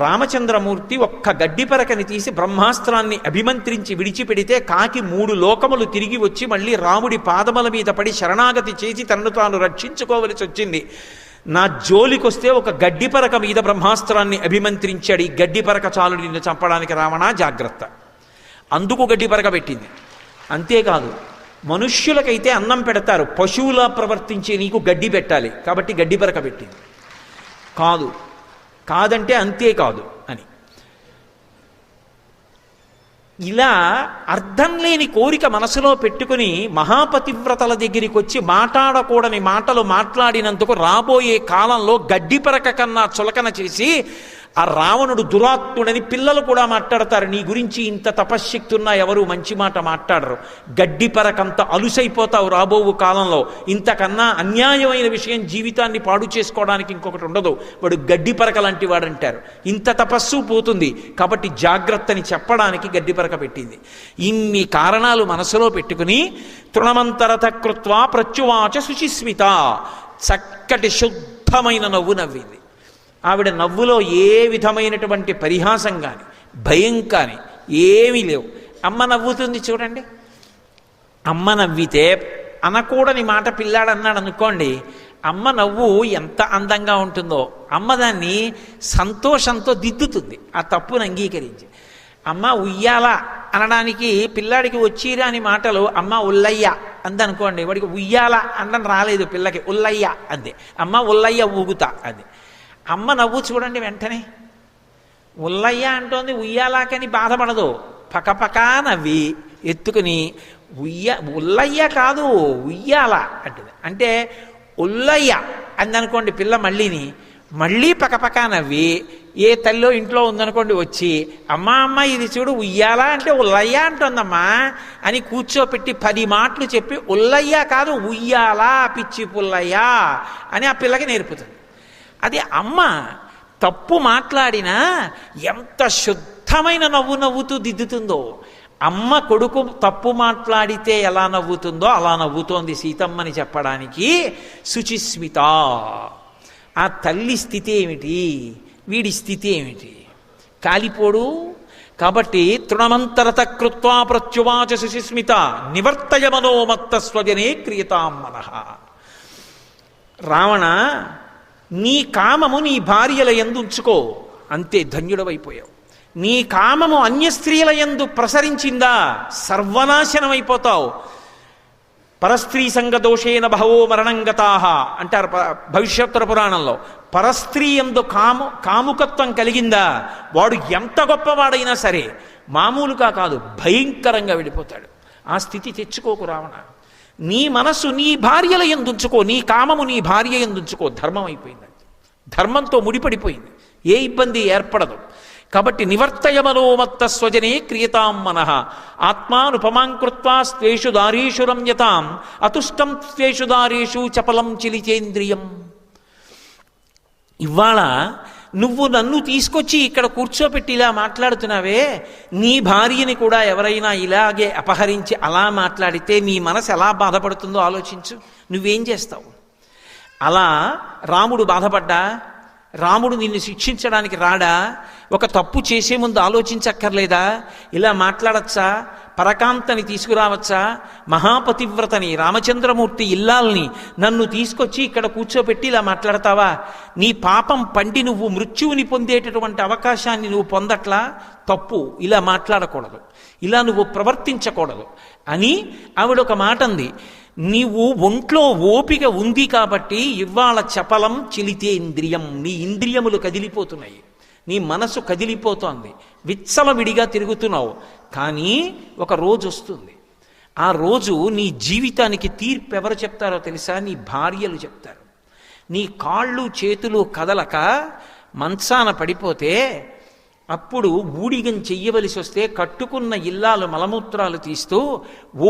రామచంద్రమూర్తి ఒక్క గడ్డి పరకని తీసి బ్రహ్మాస్త్రాన్ని అభిమంత్రించి విడిచిపెడితే కాకి 3 లోకములు తిరిగి వచ్చి మళ్ళీ రాముడి పాదముల మీద పడి శరణాగతి చేసి తనను తాను రక్షించుకోవలసి వచ్చింది. నా జోలికొస్తే ఒక గడ్డి పరక మీద బ్రహ్మాస్త్రాన్ని అభిమంత్రించాడు. ఈ గడ్డి పరక చాలు నిన్ను చంపడానికి రావణ, జాగ్రత్త. అందుకు గడ్డి పరక పెట్టింది. అంతేకాదు, మనుష్యులకైతే అన్నం పెడతారు, పశువులా ప్రవర్తించే నీకు గడ్డి పెట్టాలి కాబట్టి గడ్డి పరక పెట్టింది. కాదంటే అంతేకాదు అని. ఇలా అర్థం లేని కోరిక మనసులో పెట్టుకుని మహాపతివ్రతల దగ్గరికి వచ్చి మాట్లాడకూడని మాటలు మాట్లాడినందుకు రాబోయే కాలంలో గడ్డి పరక కన్నా చులకన చేసి ఆ రావణుడు దురాత్ముడని పిల్లలు కూడా మాట్లాడతారు. నీ గురించి ఇంత తపశ్శక్తి ఉన్నా ఎవరు మంచి మాట మాట్లాడరు. గడ్డి పరకంత అలుసైపోతావు రాబోవు కాలంలో. ఇంతకన్నా అన్యాయమైన విషయం జీవితాన్ని పాడు చేసుకోవడానికి ఇంకొకటి ఉండదు. వాడు గడ్డి పరక లాంటి వాడంటారు. ఇంత తపస్సు పోతుంది కాబట్టి జాగ్రత్తని చెప్పడానికి గడ్డి పరక పెట్టింది. ఇన్ని కారణాలు మనసులో పెట్టుకుని తృణమంతరత కృత్వా ప్రత్యువాచ శుచిస్మిత చక్కటి శుద్ధమైన నవ్వు నవ్వింది. ఆవిడ నవ్వులో ఏ విధమైనటువంటి పరిహాసం కానీ భయం కానీ ఏమీ లేవు. అమ్మ నవ్వుతుంది చూడండి. అమ్మ నవ్వితే అనకూడని మాట పిల్లాడు అన్నాడు అనుకోండి, అమ్మ నవ్వు ఎంత అందంగా ఉంటుందో అమ్మ దాన్ని సంతోషంతో దిద్దుతుంది, ఆ తప్పును అంగీకరించి. అమ్మ ఉయ్యాల అనడానికి పిల్లాడికి వచ్చిరాని మాటలు అమ్మ ఉల్లయ్య అందనుకోండి, వాడికి ఉయ్యాల అనడం రాలేదు, పిల్లకి ఉల్లయ్య అంది. అమ్మ ఉల్లయ్య ఊగుతా అది. అమ్మ నవ్వు చూడండి, వెంటనే ఉల్లయ్య అంటోంది, ఉయ్యాలాకని బాధపడదు, పకపకా నవ్వి ఎత్తుకుని ఉల్లయ్య కాదు ఉయ్యాల అంటుంది. అంటే ఉల్లయ్య అందనుకోండి పిల్ల మళ్ళీ పకపకా నవ్వి ఏ తల్లో ఇంట్లో ఉందనుకోండి వచ్చి అమ్మ ఇది చూడు ఉయ్యాల అంటే ఉల్లయ్య అంటుందమ్మా అని కూర్చోపెట్టి 10 మాటలు చెప్పి ఉల్లయ్య కాదు ఉయ్యాల పిచ్చి పుల్లయ్య అని ఆ పిల్లకి నేర్పుతుంది. అది అమ్మ తప్పు మాట్లాడినా ఎంత శుద్ధమైన నవ్వు నవ్వుతూ దిద్దుతుందో. అమ్మ కొడుకు తప్పు మాట్లాడితే ఎలా నవ్వుతుందో అలా నవ్వుతోంది సీతమ్మని చెప్పడానికి శుచిస్మిత. ఆ తల్లి స్థితి ఏమిటి, వీడి స్థితి ఏమిటి? కాలిపోడు. కాబట్టి తృణమంతరత కృత్వా ప్రత్యువాచ శుచిస్మిత నివర్తయ మనోమత్త స్వజనే క్రియతాం మనః. రావణ, నీ కామము నీ భార్యల యందు ఉంచుకో, అంతే ధన్యుడవైపోయావు. నీ కామము అన్య స్త్రీల యందు ప్రసరించిందా సర్వనాశనమైపోతావు. పరస్త్రీ సంగదోషేన బహవో మరణంగతాహ అంటారు భవిష్యోత్తర పురాణంలో. పరస్త్రీ యందు కాముకత్వం కలిగిందా వాడు ఎంత గొప్పవాడైనా సరే మామూలుగా కాదు, భయంకరంగా వెళ్ళిపోతాడు. ఆ స్థితి తెచ్చుకోకు రావణ. నీ మనస్సు నీ భార్యల యందుంచుకో, నీ కామము నీ భార్య యందుంచుకో. ధర్మం అయిపోయిందండి, ధర్మంతో ముడిపడిపోయింది, ఏ ఇబ్బంది ఏర్పడదు. కాబట్టి నివర్తయమనోమత్త స్వజనే క్రియతాం మనః ఆత్మానుపమాంకృత్వా స్వేషు దారీషు రమ్యతాం అతుష్టం స్వేషు దారీషు చపలం చిలిచేంద్రియం. ఇవాళ నువ్వు నన్ను తీసుకొచ్చి ఇక్కడ కూర్చోపెట్టి ఇలా మాట్లాడుతున్నావే, నీ భార్యని కూడా ఎవరైనా ఇలాగే అపహరించి అలా మాట్లాడితే నీ మనసు ఎలా బాధపడుతుందో ఆలోచించు. నువ్వేం చేస్తావు? అలా రాముడు బాధపడ్డా? రాముడు నిన్ను శిక్షించడానికి రాడా? ఒక తప్పు చేసే ముందు ఆలోచించక్కర్లేదా? ఇలా మాట్లాడచ్చా? పరకాంతని తీసుకురావచ్చా? మహాపతివ్రతని రామచంద్రమూర్తి ఇల్లాల్ని నన్ను తీసుకొచ్చి ఇక్కడ కూర్చోపెట్టి ఇలా మాట్లాడతావా? నీ పాపం పండి నువ్వు మృత్యువుని పొందేటటువంటి అవకాశాన్ని నువ్వు పొందట్లా? తప్పు, ఇలా మాట్లాడకూడదు, ఇలా నువ్వు ప్రవర్తించకూడదు అని ఆవిడ ఒక మాట అంది. నీవు ఒంట్లో ఓపిక ఉంది కాబట్టి ఇవాళ చపలం చిలితేంద్రియం, నీ ఇంద్రియములు కదిలిపోతున్నాయి, నీ మనసు కదిలిపోతోంది, విచ్చలవిడిగా తిరుగుతున్నావు. కానీ ఒక రోజు వస్తుంది, ఆ రోజు నీ జీవితానికి తీర్పు ఎవరు చెప్తారో తెలుసా? నీ భార్యలు చెప్తారు. నీ కాళ్ళు చేతులు కదలక మంచాన పడిపోతే అప్పుడు ఊడిగం చెయ్యవలసి వస్తే కట్టుకున్న ఇల్లాలు మలమూత్రాలు తీస్తూ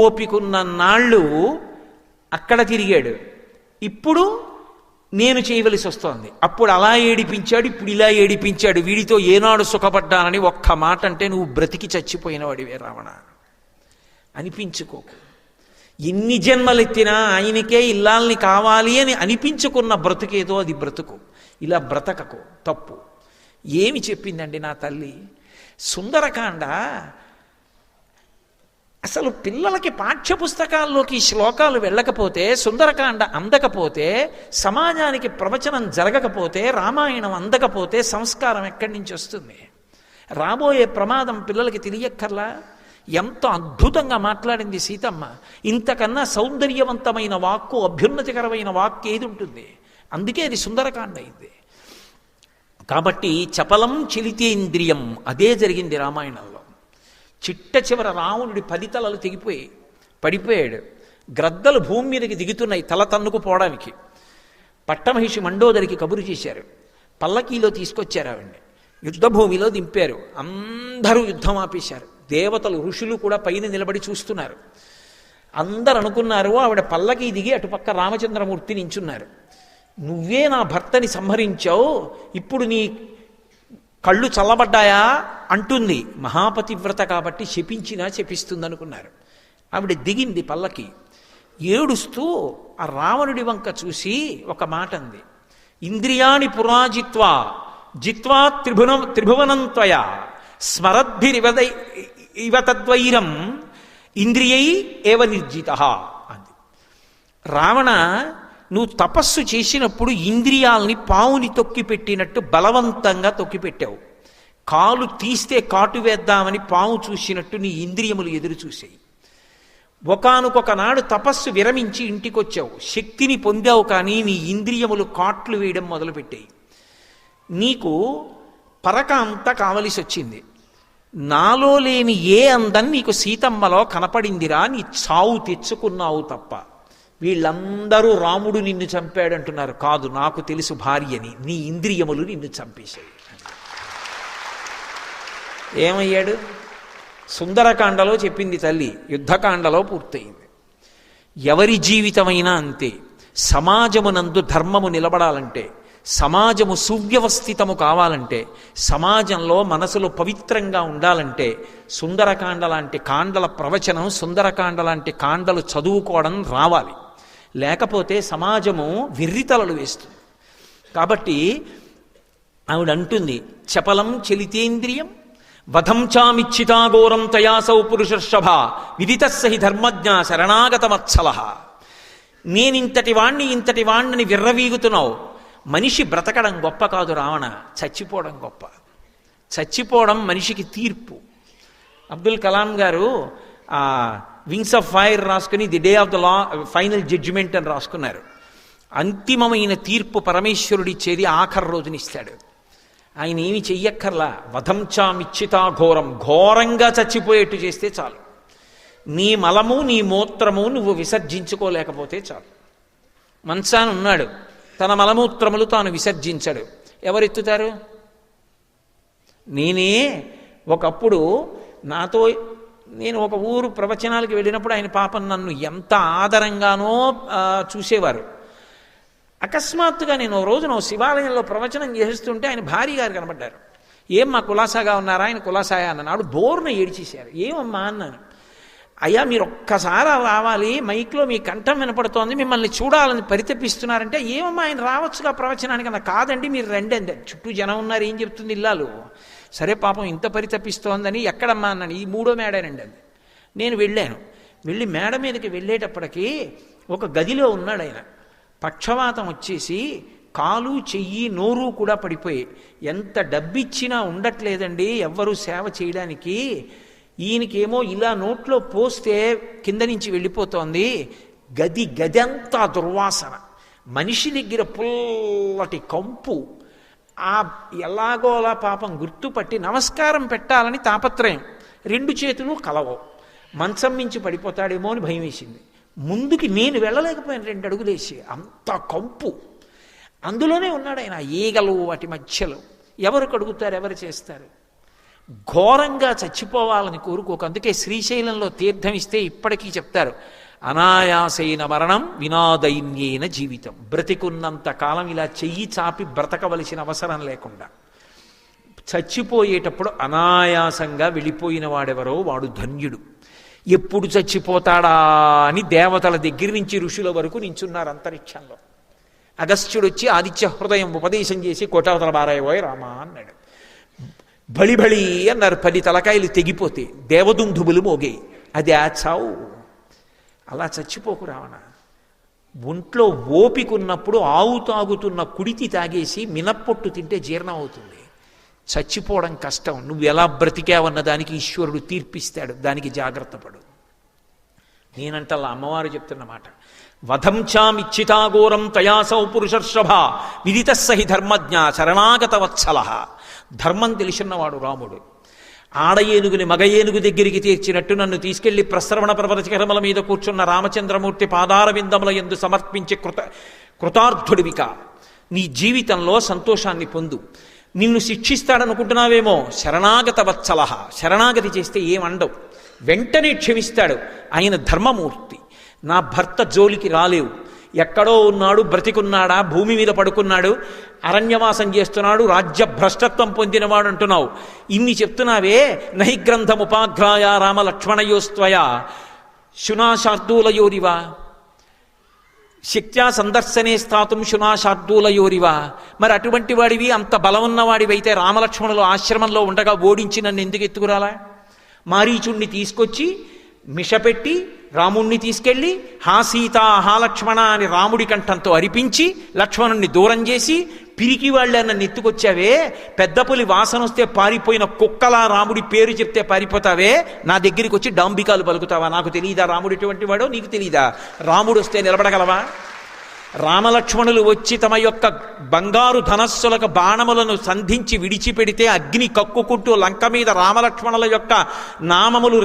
ఓపికున్న నాళ్ళు అక్కడ తిరిగాడు, ఇప్పుడు నేను చేయవలసి వస్తోంది. అప్పుడు అలా ఏడిపించాడు, ఇప్పుడు ఇలా ఏడిపించాడు, వీడితో ఏనాడు సుఖపడ్డానని ఒక్క మాట అంటే నువ్వు బ్రతికి చచ్చిపోయిన వాడివే రావణ. అనిపించుకోకు. ఎన్ని జన్మలెత్తినా ఆయనకే ఇల్లాల్ని కావాలి అని అనిపించుకున్న బ్రతుకేదో అది బ్రతుకు, ఇలా బ్రతకకు, తప్పు. ఏమి చెప్పిందండి నా తల్లి? సుందరకాండ అసలు పిల్లలకి పాఠ్యపుస్తకాల్లోకి శ్లోకాలు వెళ్ళకపోతే, సుందరకాండ అందకపోతే, సమాజానికి ప్రవచనం జరగకపోతే, రామాయణం అందకపోతే సంస్కారం ఎక్కడి నుంచి వస్తుంది? రాబోయే ప్రమాదం పిల్లలకి తెలియక్కర్లా? ఎంత అద్భుతంగా మాట్లాడింది సీతమ్మ. ఇంతకన్నా సౌందర్యవంతమైన వాక్కు, అభ్యున్నతికరమైన వాక్కు ఏది ఉంటుంది? అందుకే అది సుందరకాండ అయింది. కాబట్టి చపలం చిలితేంద్రియం, అదే జరిగింది రామాయణంలో. చిట్ట చివర రావణుడి 10 తలలు తెగిపోయి పడిపోయాడు. గ్రద్దలు భూమి మీదకి దిగుతున్నాయి తల తన్నుకుపోవడానికి. పట్టమహిషి మండోదరికి కబురు చేశారు, పల్లకీలో తీసుకొచ్చారు ఆవిడ్ని, యుద్ధభూమిలో దింపారు. అందరూ యుద్ధం ఆపేశారు. దేవతలు ఋషులు కూడా పైన నిలబడి చూస్తున్నారు. అందరు అనుకున్నారు ఆవిడ పల్లకీ దిగి అటుపక్క రామచంద్రమూర్తి నించున్నారు. నువ్వే నా భర్తని సంహరించావు, ఇప్పుడు నీ కళ్ళు చల్లబడ్డాయా అంటుంది. మహాపతివ్రత కాబట్టి శపించినా శపిస్తుంది అనుకున్నారు. ఆవిడ దిగింది పల్లకి, ఏడుస్తూ ఆ రావణుడి వంక చూసి ఒక మాట అంది. ఇంద్రియాణి పురాజిత్వా జిత్వా త్రిభువనంత్వయా స్మరద్భిరివదై ఇవ తద్వైరం ఇంద్రియై ఏవ నిర్జిత అంది. రావణ, నువ్వు తపస్సు చేసినప్పుడు ఇంద్రియాల్ని పావుని తొక్కిపెట్టినట్టు బలవంతంగా తొక్కిపెట్టావు. కాలు తీస్తే కాటు వేద్దామని పాము చూసినట్టు నీ ఇంద్రియములు ఎదురు చూసాయి. ఒకానొక నాడు తపస్సు విరమించి ఇంటికొచ్చావు, శక్తిని పొందావు, కానీ నీ ఇంద్రియములు కాట్లు వేయడం మొదలుపెట్టాయి. నీకు పరకాంత కావలసి వచ్చింది. నాలో లేని ఏ అందం నీకు సీతమ్మలో కనపడిందిరా, నీ చావు తెచ్చుకున్నావు తప్ప. వీళ్ళందరూ రాముడు నిన్ను చంపాడంటున్నారు. కాదు, నాకు తెలుసు భార్యని, నీ ఇంద్రియములు నిన్ను చంపేశాయి. ఏమయ్యాడు? సుందరకాండలో చెప్పింది తల్లి, యుద్ధకాండలో పూర్తయింది. ఎవరి జీవితమైనా అంతే. సమాజమునందు ధర్మము నిలబడాలంటే, సమాజము సువ్యవస్థితము కావాలంటే, సమాజంలో మనసులో పవిత్రంగా ఉండాలంటే సుందరకాండ లాంటి కాండల ప్రవచనం, సుందరకాండ లాంటి కాండలు చదువుకోవడం రావాలి. లేకపోతే సమాజము విర్రితలలు వేస్తుంది. కాబట్టి ఆవిడ అంటుంది, చపలం చలితేంద్రియం వధం చామిచ్చితాఘోరం తయాసౌ పురుషర్షభ విదితస్సహి ధర్మజ్ఞ శరణాగతమత్సల. నేనింతటి వాణ్ణి ఇంతటి వాణ్ణిని విర్రవీగుతున్నావు. మనిషి బ్రతకడం గొప్ప కాదు రావణ, చచ్చిపోవడం గొప్ప. చచ్చిపోవడం మనిషికి తీర్పు. అబ్దుల్ కలాం గారు వింగ్స్ ఆఫ్ ఫైర్ రాసుకుని the day of the final judgement అని రాసుకున్నారు. అంతిమమైన తీర్పు పరమేశ్వరుడిచ్చేది ఆఖరి రోజునిస్తాడు. ఆయన ఏమి చెయ్యక్కర్లా. వధంచామిచ్చితా ఘోరం, ఘోరంగా చచ్చిపోయేట్టు చేస్తే చాలు. నీ మలము నీ మూత్రము నువ్వు విసర్జించుకోలేకపోతే చాలు. మంచాన ఉన్నాడు, తన మలమూత్రములు తాను విసర్జించాడు, ఎవరెత్తుతారు? నేనే ఒకప్పుడు నేను ఒక ఊరు ప్రవచనాలకు వెళ్ళినప్పుడు ఆయన పాపం నన్ను ఎంత ఆదరంగానో చూసేవారు. అకస్మాత్తుగా నేను ఓ రోజున శివాలయంలో ప్రవచనం చేస్తుంటే ఆయన భార్య గారు కనబడ్డారు. ఏం మా కులాసాగా ఉన్నారా? ఆయన కులాసాయా అన్నాడు. బోర్న ఏడిచేశారు. ఏమమ్మా అన్నాను. అయ్యా మీరు ఒక్కసారి రావాలి, మైక్లో మీ కంఠం వినపడుతోంది, మిమ్మల్ని చూడాలని పరితపిస్తున్నారంటే, ఏమమ్మా ఆయన రావచ్చుగా ప్రవచనానికి అన్న. కాదండి మీరు రండి అంది. చుట్టూ జనం ఉన్నారు, ఏం చెప్తుంది ఇల్లాలు. సరే పాపం ఇంత పరితపిస్తోందని, ఎక్కడమ్మా అన్నాను. ఈ 3వ మేడేనండి అంది. నేను వెళ్ళాను. వెళ్ళి మేడ మీదకి వెళ్ళేటప్పటికీ ఒక గదిలో ఉన్నాడు ఆయన. పక్షవాతం వచ్చేసి కాలు చెయ్యి నోరు కూడా పడిపోయి, ఎంత డబ్బిచ్చినా ఉండట్లేదండి ఎవ్వరూ సేవ చేయడానికి. ఈయనకేమో ఇలా నోట్లో పోస్తే కింద నుంచి వెళ్ళిపోతోంది. గదంతా దుర్వాసన, మనిషి దగ్గర పుల్లటి కంపు. ఎలాగో అలా పాపం గుర్తుపట్టి నమస్కారం పెట్టాలని తాపత్రయం. 2 చేతులు కలవవు. మంచం మించి పడిపోతాడేమో అని భయం వేసింది. ముందుకి నేను వెళ్ళలేకపోయాను 2 అడుగులేసి, అంత కంపు. అందులోనే ఉన్నాడు ఆయన. ఈగలు వాటి మధ్యలో. ఎవరు కడుగుతారు, ఎవరు చేస్తారు? ఘోరంగా చచ్చిపోవాలని కోరుకోక. అందుకే శ్రీశైలంలో తీర్థం ఇస్తే ఇప్పటికీ చెప్తారు, అనాయాసైన మరణం వినాదైన్యేన జీవితం. బ్రతికున్నంత కాలం ఇలా చెయ్యి చాపి బ్రతకవలసిన అవసరం లేకుండా చచ్చిపోయేటప్పుడు అనాయాసంగా వెళ్ళిపోయిన వాడెవరో వాడు ధన్యుడు. ఎప్పుడు చచ్చిపోతాడా అని దేవతల దగ్గర నుంచి ఋషుల వరకు నించున్నారు అంతరిక్షంలో. అగస్త్యుడు వచ్చి ఆదిత్య హృదయం ఉపదేశం చేసి కోటావతల బారాయబోయ్ రామా అన్నాడు. బళి అన్నారు. 10 తలకాయలు తెగిపోతే దేవదుందుబులు మోగే. అది ఆ చావు. అలా చచ్చిపోకు రావణ. ఒంట్లో ఓపికున్నప్పుడు ఆవు తాగుతున్న కుడితి తాగేసి మినప్పొట్టు తింటే జీర్ణం అవుతుంది. చచ్చిపోవడం కష్టం. నువ్వు ఎలా బ్రతికావన్న దానికి ఈశ్వరుడు తీర్పిస్తాడు. దానికి జాగ్రత్త పడు. నేనంటల్లా అమ్మవారు చెప్తున్న మాట. వధంచామిచ్చితాఘోరం తయాసౌ పురుషర్షభ విదిత సహి ధర్మజ్ఞ శరణాగత వత్సల. ధర్మం తెలిసినవాడు రాముడు. ఆడ ఏనుగుని మగ ఏనుగు దగ్గరికి తీర్చినట్టు నన్ను తీసుకెళ్లి ప్రస్రవణ పర్వతశిఖరముల మీద కూర్చున్న రామచంద్రమూర్తి పాదార విందముల యందు సమర్పించి కృతార్థుడివిక. నీ జీవితంలో సంతోషాన్ని పొందు. నిన్ను శిక్షిస్తాడనుకుంటున్నావేమో, శరణాగత వత్సల. శరణాగతి చేస్తే ఏమండవు, వెంటనే క్షమిస్తాడు. ఆయన ధర్మమూర్తి. నా భర్త జోలికి రాలేవు. ఎక్కడో ఉన్నాడు, బ్రతికున్నాడా, భూమి మీద పడుకున్నాడు, అరణ్యవాసం చేస్తున్నాడు, రాజ్య భ్రష్టత్వం పొందినవాడు అంటున్నావు. ఇన్ని చెప్తున్నావే. నహి గ్రంథముపాఘ్రాయ రామలక్ష్మణయోస్త్వయ శునాశార్దూలయోరివా శక్త్యా సందర్శనే స్థాతుం శునాశార్దూలయోరివా. మరి అటువంటి వాడివి, అంత బలం ఉన్నవాడివైతే రామలక్ష్మణులు ఆశ్రమంలో ఉండగా ఓడించి నన్ను ఎందుకు ఎత్తుకురాలా? మారీచుణ్ణి తీసుకొచ్చి మిషపెట్టి రాముణ్ణి తీసుకెళ్ళి హా సీత హా లక్ష్మణ అని రాముడి కంఠంతో అరిపించి లక్ష్మణుణ్ణి దూరం చేసి పిరికి వాళ్ళే నన్ను ఎత్తుకొచ్చావే. పెద్ద పులి వాసన వస్తే పారిపోయిన కుక్కలా రాముడి పేరు చెప్తే పారిపోతావే. నా దగ్గరికి వచ్చి డాంబికాలు పలుకుతావా? నాకు తెలియదా రాముడు ఎటువంటి వాడో? నీకు తెలీదా? రాముడు వస్తే నిలబడగలవా? రామలక్ష్మణులు వచ్చి తమ యొక్క బంగారు ధనస్సులకు బాణములను సంధించి విడిచిపెడితే అగ్ని కక్కుకుంటూ లంక మీద రామలక్ష్మణుల యొక్క నామములు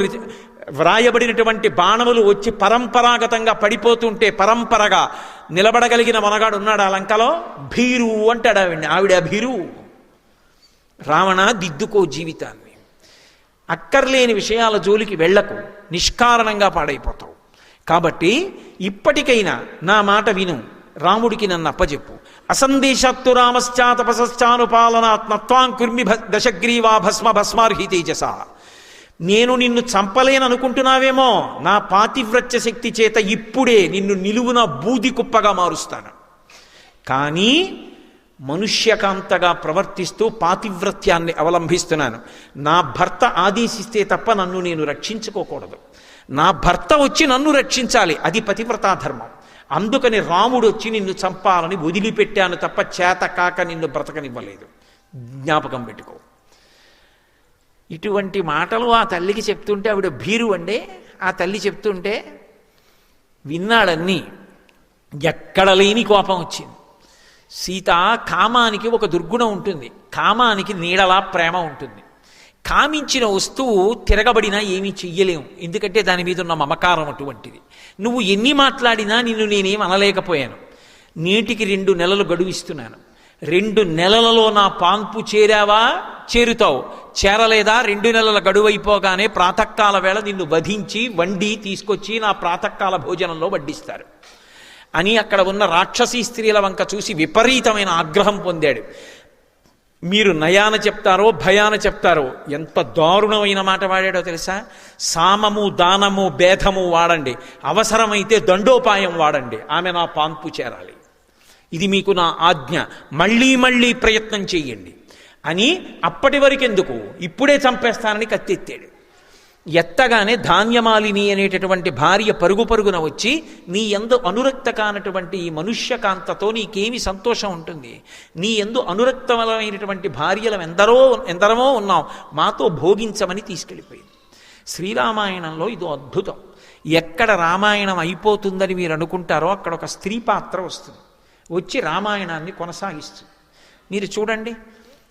వ్రాయబడినటువంటి బాణములు వచ్చి పరంపరాగతంగా పడిపోతుంటే పరంపరగా నిలబడగలిగిన మనగాడు ఉన్నాడు ఆ లంకలో. భీరు అంటాడు ఆవిడ భీరు. రావణ, దిద్దుకో జీవితాన్ని. అక్కర్లేని విషయాల జోలికి వెళ్లకు, నిష్కారణంగా పాడైపోతావు. కాబట్టి ఇప్పటికైనా నా మాట విను, రాముడికి నన్ను అప్పచెప్పు. అసందేశాత్తు రామశ్చాతపశ్చానుపాలనాత్ నత్వాం కుర్మి దశగ్రీవా భస్మ భస్మార్హి తేజస. నేను నిన్ను చంపలేననుకుంటున్నావేమో, నా పాతివ్రత్య శక్తి చేత ఇప్పుడే నిన్ను నిలువున బూది కుప్పగా మారుస్తాను. కానీ మనుష్యకాంతగా ప్రవర్తిస్తూ పాతివ్రత్యాన్ని అవలంబిస్తున్నాను. నా భర్త ఆదేశిస్తే తప్ప నన్ను నేను రక్షించుకోకూడదు. నా భర్త వచ్చి నన్ను రక్షించాలి. అది పతివ్రతాధర్మం. అందుకని రాముడు వచ్చి నిన్ను చంపాలని వదిలిపెట్టాను తప్ప చేత కాక నిన్ను బ్రతకనివ్వలేదు. జ్ఞాపకం పెట్టుకో. ఇటువంటి మాటలు ఆ తల్లికి చెప్తుంటే ఆవిడ భీరు అండే. ఆ తల్లి చెప్తుంటే విన్నాడన్నీ. ఎక్కడ లేని కోపం వచ్చింది. సీత కామానికి ఒక దుర్గుణం ఉంటుంది, కామానికి నీడలా ప్రేమ ఉంటుంది. కామించిన వస్తువు తిరగబడినా ఏమీ చెయ్యలేము, ఎందుకంటే దాని మీద ఉన్న మమకారం అటువంటిది. నువ్వు ఎన్ని మాట్లాడినా నిన్ను నేనేం అనలేకపోయాను. నేటికి 2 నెలలు గడువిస్తున్నాను. 2 నెలలలో నా పాన్పు చేరావా? చేరుతావు. చేరలేదా? 2 నెలల గడువైపోగానే ప్రాతకాల వేళ నిన్ను వధించి వండి తీసుకొచ్చి నా ప్రాతకాల భోజనంలో వడ్డిస్తారు అని అక్కడ ఉన్న రాక్షసీ స్త్రీల వంక చూసి విపరీతమైన ఆగ్రహం పొందాడు. మీరు నయాన చెప్తారో భయాన చెప్తారో, ఎంత దారుణమైన మాట వాడాడో తెలుసా? సామము దానము భేదము వాడండి, అవసరమైతే దండోపాయం వాడండి, ఆమె నా పాన్పు చేరాలి, ఇది మీకు నా ఆజ్ఞ, మళ్ళీ మళ్ళీ ప్రయత్నం చెయ్యండి అని. అప్పటి వరకెందుకు, ఇప్పుడే చంపేస్తానని కత్తెత్తాడు. ఎత్తగానే ధాన్యమాలిని అనేటటువంటి భార్య పరుగు పరుగున వచ్చి, నీ యందు అనురక్త కానటువంటి ఈ మనుష్యకాంతతో నీకేమి సంతోషం ఉంటుంది? నీ యందు అనురక్తమైనటువంటి భార్యలు ఎందరమో ఉన్నాం, మాతో భోగించమని తీసుకెళ్ళిపోయింది. శ్రీరామాయణంలో ఇది అద్భుతం. ఎక్కడ రామాయణం అయిపోతుందని మీరు అనుకుంటారో అక్కడ ఒక స్త్రీ పాత్ర వస్తుంది, వచ్చి రామాయణాన్ని కొనసాగిస్తుంది. మీరు చూడండి,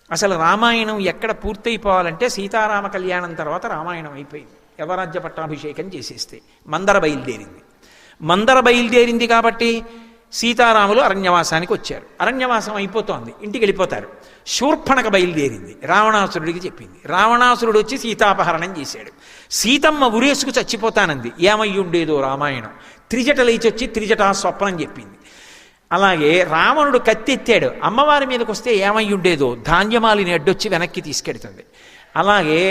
అసలు రామాయణం ఎక్కడ పూర్తయిపోవాలంటే సీతారామ కళ్యాణం తర్వాత రామాయణం అయిపోయింది. యవరాజ్య పట్టాభిషేకం చేసేస్తే మందర బయలుదేరింది కాబట్టి సీతారాములు అరణ్యవాసానికి వచ్చారు. అరణ్యవాసం అయిపోతోంది, ఇంటికి వెళ్ళిపోతారు. శూర్పణక బయలుదేరింది, రావణాసురుడికి చెప్పింది. రావణాసురుడు వచ్చి సీతాపహరణం చేశాడు. సీతమ్మ ఉరేసుకు చచ్చిపోతానంది. ఏమయ్యుండేదో రామాయణం. త్రిజట లేచొచ్చి త్రిజటా స్వప్నం చెప్పింది. అలాగే రావణుడు కత్తెత్తాడు, అమ్మవారి మీదకి వస్తే ఏమయ్యుండేదో ధాన్యమాలిని అడ్డొచ్చి వెనక్కి తీసుకెడుతుంది. అలాగే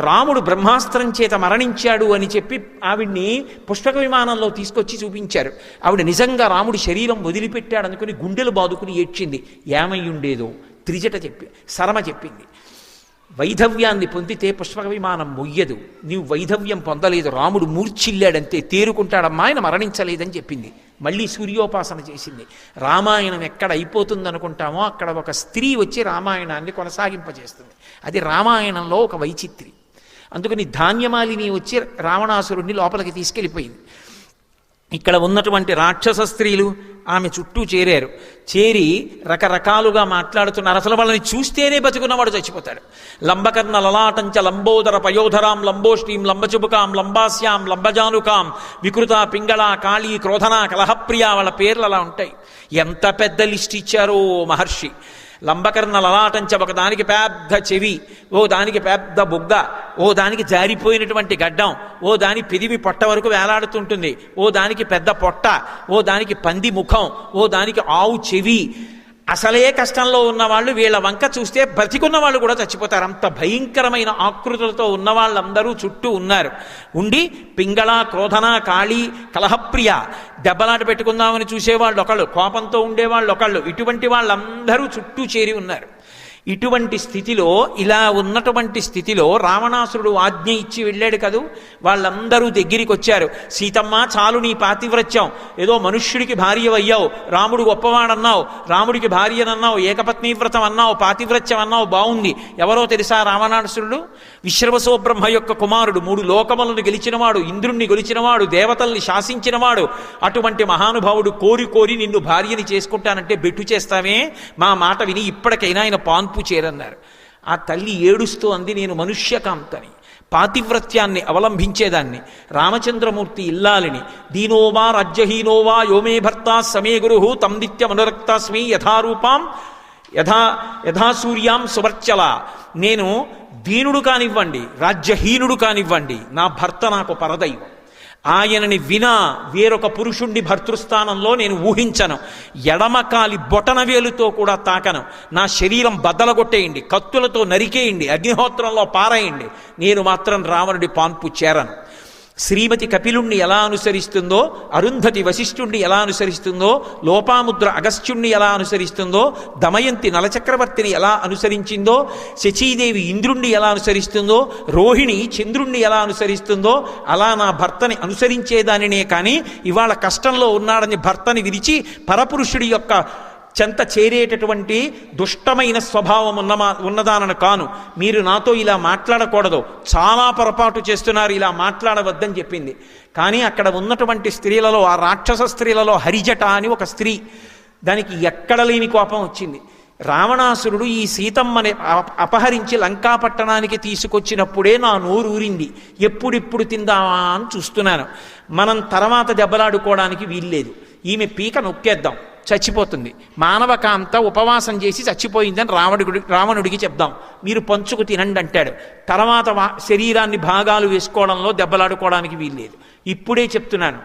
రాముడు బ్రహ్మాస్త్రం చేత మరణించాడు అని చెప్పి ఆవిడ్ని పుష్పక విమానంలో తీసుకొచ్చి చూపించారు. ఆవిడ నిజంగా రాముడి శరీరం వదిలిపెట్టాడు అనుకుని గుండెలు బాదుకుని ఏడ్చింది. ఏమయ్యుండేదో త్రిజట సరమ చెప్పింది. వైధవ్యాన్ని పొందితే పుష్పక విమానం మొయ్యదు, నీవు వైధవ్యం పొందలేదు, రాముడు మూర్ఛిల్లాడంతే, తేరుకుంటాడమ్మా, ఆయన మరణించలేదని చెప్పింది. మళ్ళీ సూర్యోపాసన చేసింది. రామాయణం ఎక్కడ అయిపోతుందనుకుంటామో అక్కడ ఒక స్త్రీ వచ్చి రామాయణాన్ని కొనసాగింపజేస్తుంది. అది రామాయణంలో ఒక వైచిత్రి. అందుకని ధాన్యమాలిని వచ్చి రావణాసురుడిని లోపలికి తీసుకెళ్ళిపోయింది. ఇక్కడ ఉన్నటువంటి రాక్షస స్త్రీలు ఆమె చుట్టూ చేరారు. చేరి రకరకాలుగా మాట్లాడుతున్నారు. అసలు వాళ్ళని చూస్తేనే బతుకున్నవాడు చచ్చిపోతాడు. లంబకర్ణ లలాటంచ లంబోదర పయోధరాం లంబోష్ఠీం లంబచుబుకాం లంబాస్యాం లంబజానుకాం వికృత పింగళ కాళీ క్రోధన కలహప్రియ, వాళ్ళ పేర్లు అలా ఉంటాయి. ఎంత పెద్ద లిస్ట్ ఇచ్చారో మహర్షి. లంబకర్ణ లలాటంచ, ఒక దానికి పెద్ద చెవి, ఓ దానికి పెద్ద బుగ్గ, ఓ దానికి జారిపోయినటువంటి గడ్డం, ఓ దాని పెదివి పొట్ట వరకు వేలాడుతుంటుంది, ఓ దానికి పెద్ద పొట్ట, ఓ దానికి పంది ముఖం, ఓ దానికి ఆవు చెవి. అసలే కష్టంలో ఉన్నవాళ్ళు వీళ్ళ వంక చూస్తే బ్రతికున్న వాళ్ళు కూడా చచ్చిపోతారు. అంత భయంకరమైన ఆకృతులతో ఉన్న వాళ్ళందరూ చుట్టూ ఉన్నారు. ఉండి పింగళ క్రోధన కాళీ కలహప్రియ, దెబ్బలాట పెట్టుకుందామని చూసేవాళ్ళు ఒకళ్ళు, కోపంతో ఉండేవాళ్ళు ఒకళ్ళు, ఇటువంటి వాళ్ళందరూ చుట్టూ చేరి ఉన్నారు. ఇటువంటి స్థితిలో, ఇలా ఉన్నటువంటి స్థితిలో రావణాసురుడు ఆజ్ఞ ఇచ్చి వెళ్ళాడు కదూ. వాళ్ళందరూ దగ్గరికి వచ్చారు. సీతమ్మ, చాలు నీ పాతివ్రత్యం, ఏదో మనుష్యుడికి భార్య అయ్యావు, రాముడు గొప్పవాడన్నావు, రాముడికి భార్యనన్నావు, ఏకపత్నీ వ్రతం అన్నావు, పాతివ్రత్యం అన్నావు, బాగుంది. ఎవరో తెలుసా రావణాసురుడు? విశ్రవసో బ్రహ్మ యొక్క కుమారుడు, 3 లోకములను గెలిచినవాడు, ఇంద్రుణ్ణి గెలిచినవాడు, దేవతల్ని శాసించినవాడు. అటువంటి మహానుభావుడు కోరి కోరి నిన్ను భార్యని చేసుకుంటానంటే బెట్టు చేస్తావే? మా మాట విని ఇప్పటికైనా ఆయన పాన్పు చేరన్నారు. ఆ తల్లి ఏడుస్తూ అంది, నేను మనుష్యకాంతని, పాతివ్రత్యాన్ని అవలంబించేదాన్ని, రామచంద్రమూర్తి ఇల్లాలిని. దీనోవా రాజ్యహీనోవా యోమే భర్త సమే గురు తం నిత్యమనురక్తాస్మి యథారూపాం యథా సూర్యాం సువర్చల. నేను దీనుడు కానివ్వండి, రాజ్యహీనుడు కానివ్వండి, నా భర్త నాకు పరదైవం. ఆయనని వినా వేరొక పురుషుణ్ణి భర్తృస్థానంలో నేను ఊహించను. ఎడమకాలి బొటనవేలుతో కూడా తాకను. నా శరీరం బద్దలగొట్టేయండి, కత్తులతో నరికేయండి, అగ్నిహోత్రంలో పారేయండి, నేను మాత్రం రావణుడి పాన్పు చేరను. శ్రీమతి కపిలుణ్ణి ఎలా అనుసరిస్తుందో, అరుంధతి వశిష్ఠుణ్ణి ఎలా అనుసరిస్తుందో, లోపాముద్ర అగస్త్యుణ్ణి ఎలా అనుసరిస్తుందో, దమయంతి నలచక్రవర్తిని ఎలా అనుసరించిందో, శచీదేవి ఇంద్రుణ్ణి ఎలా అనుసరిస్తుందో, రోహిణి చంద్రుణ్ణి ఎలా అనుసరిస్తుందో, అలా నా భర్తని అనుసరించేదానినే కానీ ఇవాళ కష్టంలో ఉన్నాడని భర్తని విరిచి పరపురుషుడి యొక్క చెంత చేరేటటువంటి దుష్టమైన స్వభావం ఉన్నదానను కాను. మీరు నాతో ఇలా మాట్లాడకూడదు, చాలా పొరపాటు చేస్తున్నారు, ఇలా మాట్లాడవద్దని చెప్పింది. కానీ అక్కడ ఉన్నటువంటి స్త్రీలలో, ఆ రాక్షస స్త్రీలలో హరిజట అని ఒక స్త్రీ, దానికి ఎక్కడ లేని కోపం వచ్చింది. రావణాసురుడు ఈ సీతమ్మని అపహరించి లంకాపట్టణానికి తీసుకొచ్చినప్పుడే నా నోరు ఊరింది, ఎప్పుడిప్పుడు తిందామా అని చూస్తున్నాను. మనం తర్వాత దెబ్బలాడుకోవడానికి వీల్లేదు, ఈమె పీక నొక్కేద్దాం, చచ్చిపోతుంది, మానవకాంత ఉపవాసం చేసి చచ్చిపోయిందని రావణుడికి చెప్దాం, మీరు పంచుకు తినండి అంటాడు. తర్వాత శరీరాన్ని భాగాలు వేసుకోవడంలో దెబ్బలాడుకోవడానికి వీల్లేదు. ఇప్పుడే చెప్తున్నాను,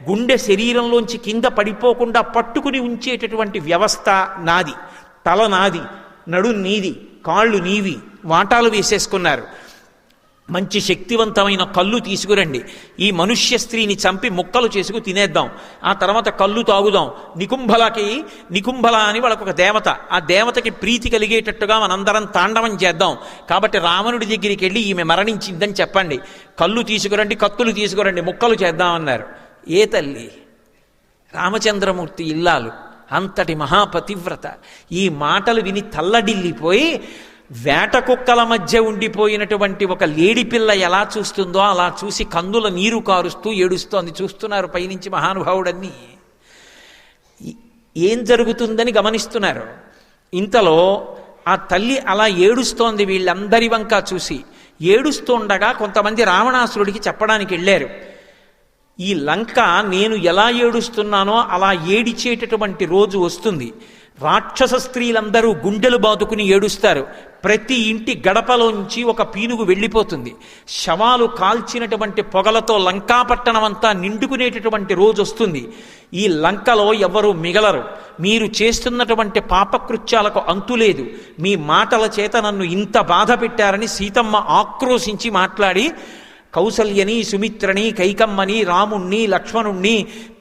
గుండె శరీరంలోంచి కింద పడిపోకుండా పట్టుకుని ఉంచేటటువంటి వ్యవస్థ నాది, తల నాది, నడు నీది, కాళ్ళు నీవి, వాటాలు వేసేసుకున్నారు. మంచి శక్తివంతమైన కళ్ళు తీసుకురండి, ఈ మనుష్య స్త్రీని చంపి ముక్కలు చేసుకు తినేద్దాం, ఆ తర్వాత కళ్ళు తాగుదాం. నికుంభల అని వాళ్ళకు ఒక దేవత, ఆ దేవతకి ప్రీతి కలిగేటట్టుగా మనందరం తాండవం చేద్దాం. కాబట్టి రావణుడి దగ్గరికి వెళ్ళి ఈమె మరణించిందని చెప్పండి, కళ్ళు తీసుకురండి, కత్తులు తీసుకురండి, ముక్కలు చేద్దామన్నారు. ఏ తల్లి? రామచంద్రమూర్తి ఇల్లాలు, అంతటి మహాపతివ్రత. ఈ మాటలు విని తల్లడిల్లిపోయి వేట కుక్కల మధ్య ఉండిపోయినటువంటి ఒక లేడి పిల్ల ఎలా చూస్తుందో అలా చూసి కందుల నీరు కారుస్తూ ఏడుస్తోంది. చూస్తున్నారు పైనుంచి మహానుభావుడన్నీ, ఏం జరుగుతుందని గమనిస్తున్నారు. ఇంతలో ఆ తల్లి అలా ఏడుస్తోంది, వీళ్ళందరి వంక చూసి. ఏడుస్తుండగా కొంతమంది రావణాసురుడికి చెప్పడానికి వెళ్ళారు, ఈ లంక నేను ఎలా ఏడుస్తున్నానో అలా ఏడిచేటటువంటి రోజు వస్తుంది. రాక్షస స్త్రీలందరూ గుండెలు బాదుకుని ఏడుస్తారు. ప్రతి ఇంటి గడపలోంచి ఒక పీనుగు వెళ్ళిపోతుంది. శవాలు కాల్చినటువంటి పొగలతో లంకాపట్టణం అంతా నిండుకునేటటువంటి రోజు వస్తుంది. ఈ లంకలో ఎవరు మిగలరు. మీరు చేస్తున్నటువంటి పాపకృత్యాలకు అంతులేదు. మీ మాటల చేత నన్ను ఇంత బాధ పెట్టారని సీతమ్మ ఆక్రోశించి మాట్లాడి కౌసల్యని, సుమిత్రని, కైకమ్మని, రాముణ్ణి, లక్ష్మణుణ్ణి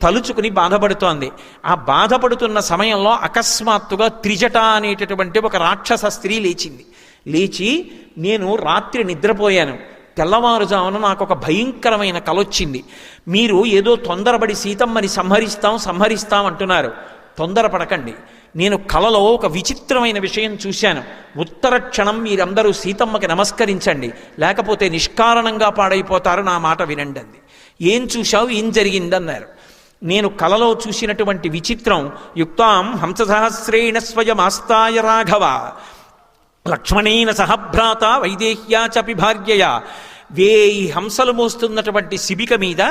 తలుచుకుని బాధపడుతోంది. ఆ బాధపడుతున్న సమయంలో అకస్మాత్తుగా త్రిజట అనేటటువంటి ఒక రాక్షస స్త్రీ లేచింది. లేచి, నేను రాత్రి నిద్రపోయాను, తెల్లవారుజామున నాకు ఒక భయంకరమైన కలొచ్చింది. మీరు ఏదో తొందరపడి సీతమ్మని సంహరిస్తాం అంటున్నారు. తొందరపడకండి. నేను కలలో ఒక విచిత్రమైన విషయం చూశాను. ఉత్తర క్షణం మీరందరూ సీతమ్మకి నమస్కరించండి, లేకపోతే నిష్కారణంగా పాడైపోతారు, నా మాట వినండి అంది. ఏం చూశావు, ఏం జరిగిందన్నారు. నేను కలలో చూసినటువంటి విచిత్రం, యుక్తాం హంససహస్రేణ స్వయమాస్తాయ రాఘవ లక్ష్మణేన సహభ్రాత వైదేహ్యా చపి భార్యయా. 1000 హంసలు మోస్తున్నటువంటి శిబిక మీద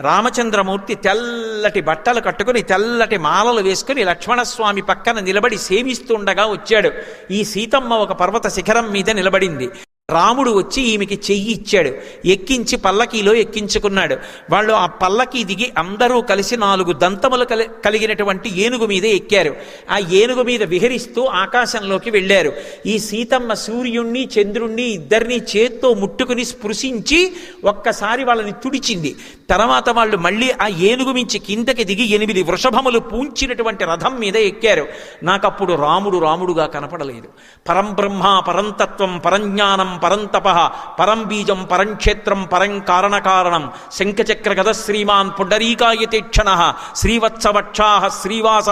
రామచంద్రమూర్తి తెల్లటి బట్టలు కట్టుకుని, తెల్లటి మాలలు వేసుకుని లక్ష్మణస్వామి పక్కన నిలబడి సేవిస్తుండగా వచ్చాడు. ఈ సీతమ్మ ఒక పర్వత శిఖరం మీద నిలబడింది. రాముడు వచ్చి ఈమెకి చెయ్యి ఇచ్చాడు, ఎక్కించి పల్లకీలో ఎక్కించుకున్నాడు. వాళ్ళు ఆ పల్లకీ దిగి అందరూ కలిసి 4 దంతములు కలిగినటువంటి ఏనుగు మీద ఎక్కారు. ఆ ఏనుగు మీద విహరిస్తూ ఆకాశంలోకి వెళ్ళారు. ఈ సీతమ్మ సూర్యుణ్ణి, చంద్రుణ్ణి ఇద్దరినీ చేత్తో ముట్టుకుని స్పృశించి ఒక్కసారి వాళ్ళని తుడిచింది. తర్వాత వాళ్ళు మళ్ళీ ఆ ఏనుగు మించి కిందకి దిగి 8 వృషభములు పూంచినటువంటి రథం మీద ఎక్కారు. నాకప్పుడు రాముడుగా కనపడలేదు. పరంబ్రహ్మ, పరంతత్వం, పరంజ్ఞానం, పరంతప, పరం బీజం, పరంక్షేత్రం, పరం కారణకారణం, శంఖచక్ర గద శ్రీమాన్ పుండరీకాయతేక్షణ శ్రీవత్సవక్షా శ్రీవాస.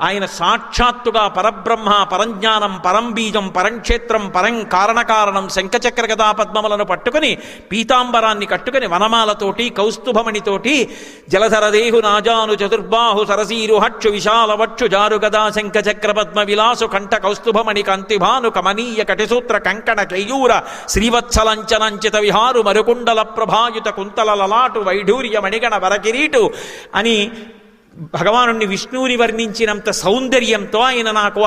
ఆయన సాక్షాత్తుగా పరబ్రహ్మ, పరంజ్ఞానం, పరం బీజం, పరంక్షేత్రం, పరం కారణకారణం, శంఖచక్ర గదా పద్మములను పట్టుకుని, పీతాంబరాన్ని కట్టుకుని, వనమాలతోటి, కౌస్తుభమణితోటి, జలధరదేహు నాజాను చతుర్బాహు సరసీరు హక్షు విశాలవక్షు జారు గదా శంఖచక్ర పద్మ విలాసు కంఠ కౌస్తుభమణి కాంతిభాను కమనీయ కటిసూత్ర కంకణ కైయూర శ్రీవత్సలంచనంచిత విహారు మరుకుండల ప్రభాయుత కుంతల లలాటు వైఢూర్య మణిగణ వరకిరీటు అని భగవానుణ్ణి విష్ణువుని వర్ణించినంత సౌందర్యంతో ఆయన నాకు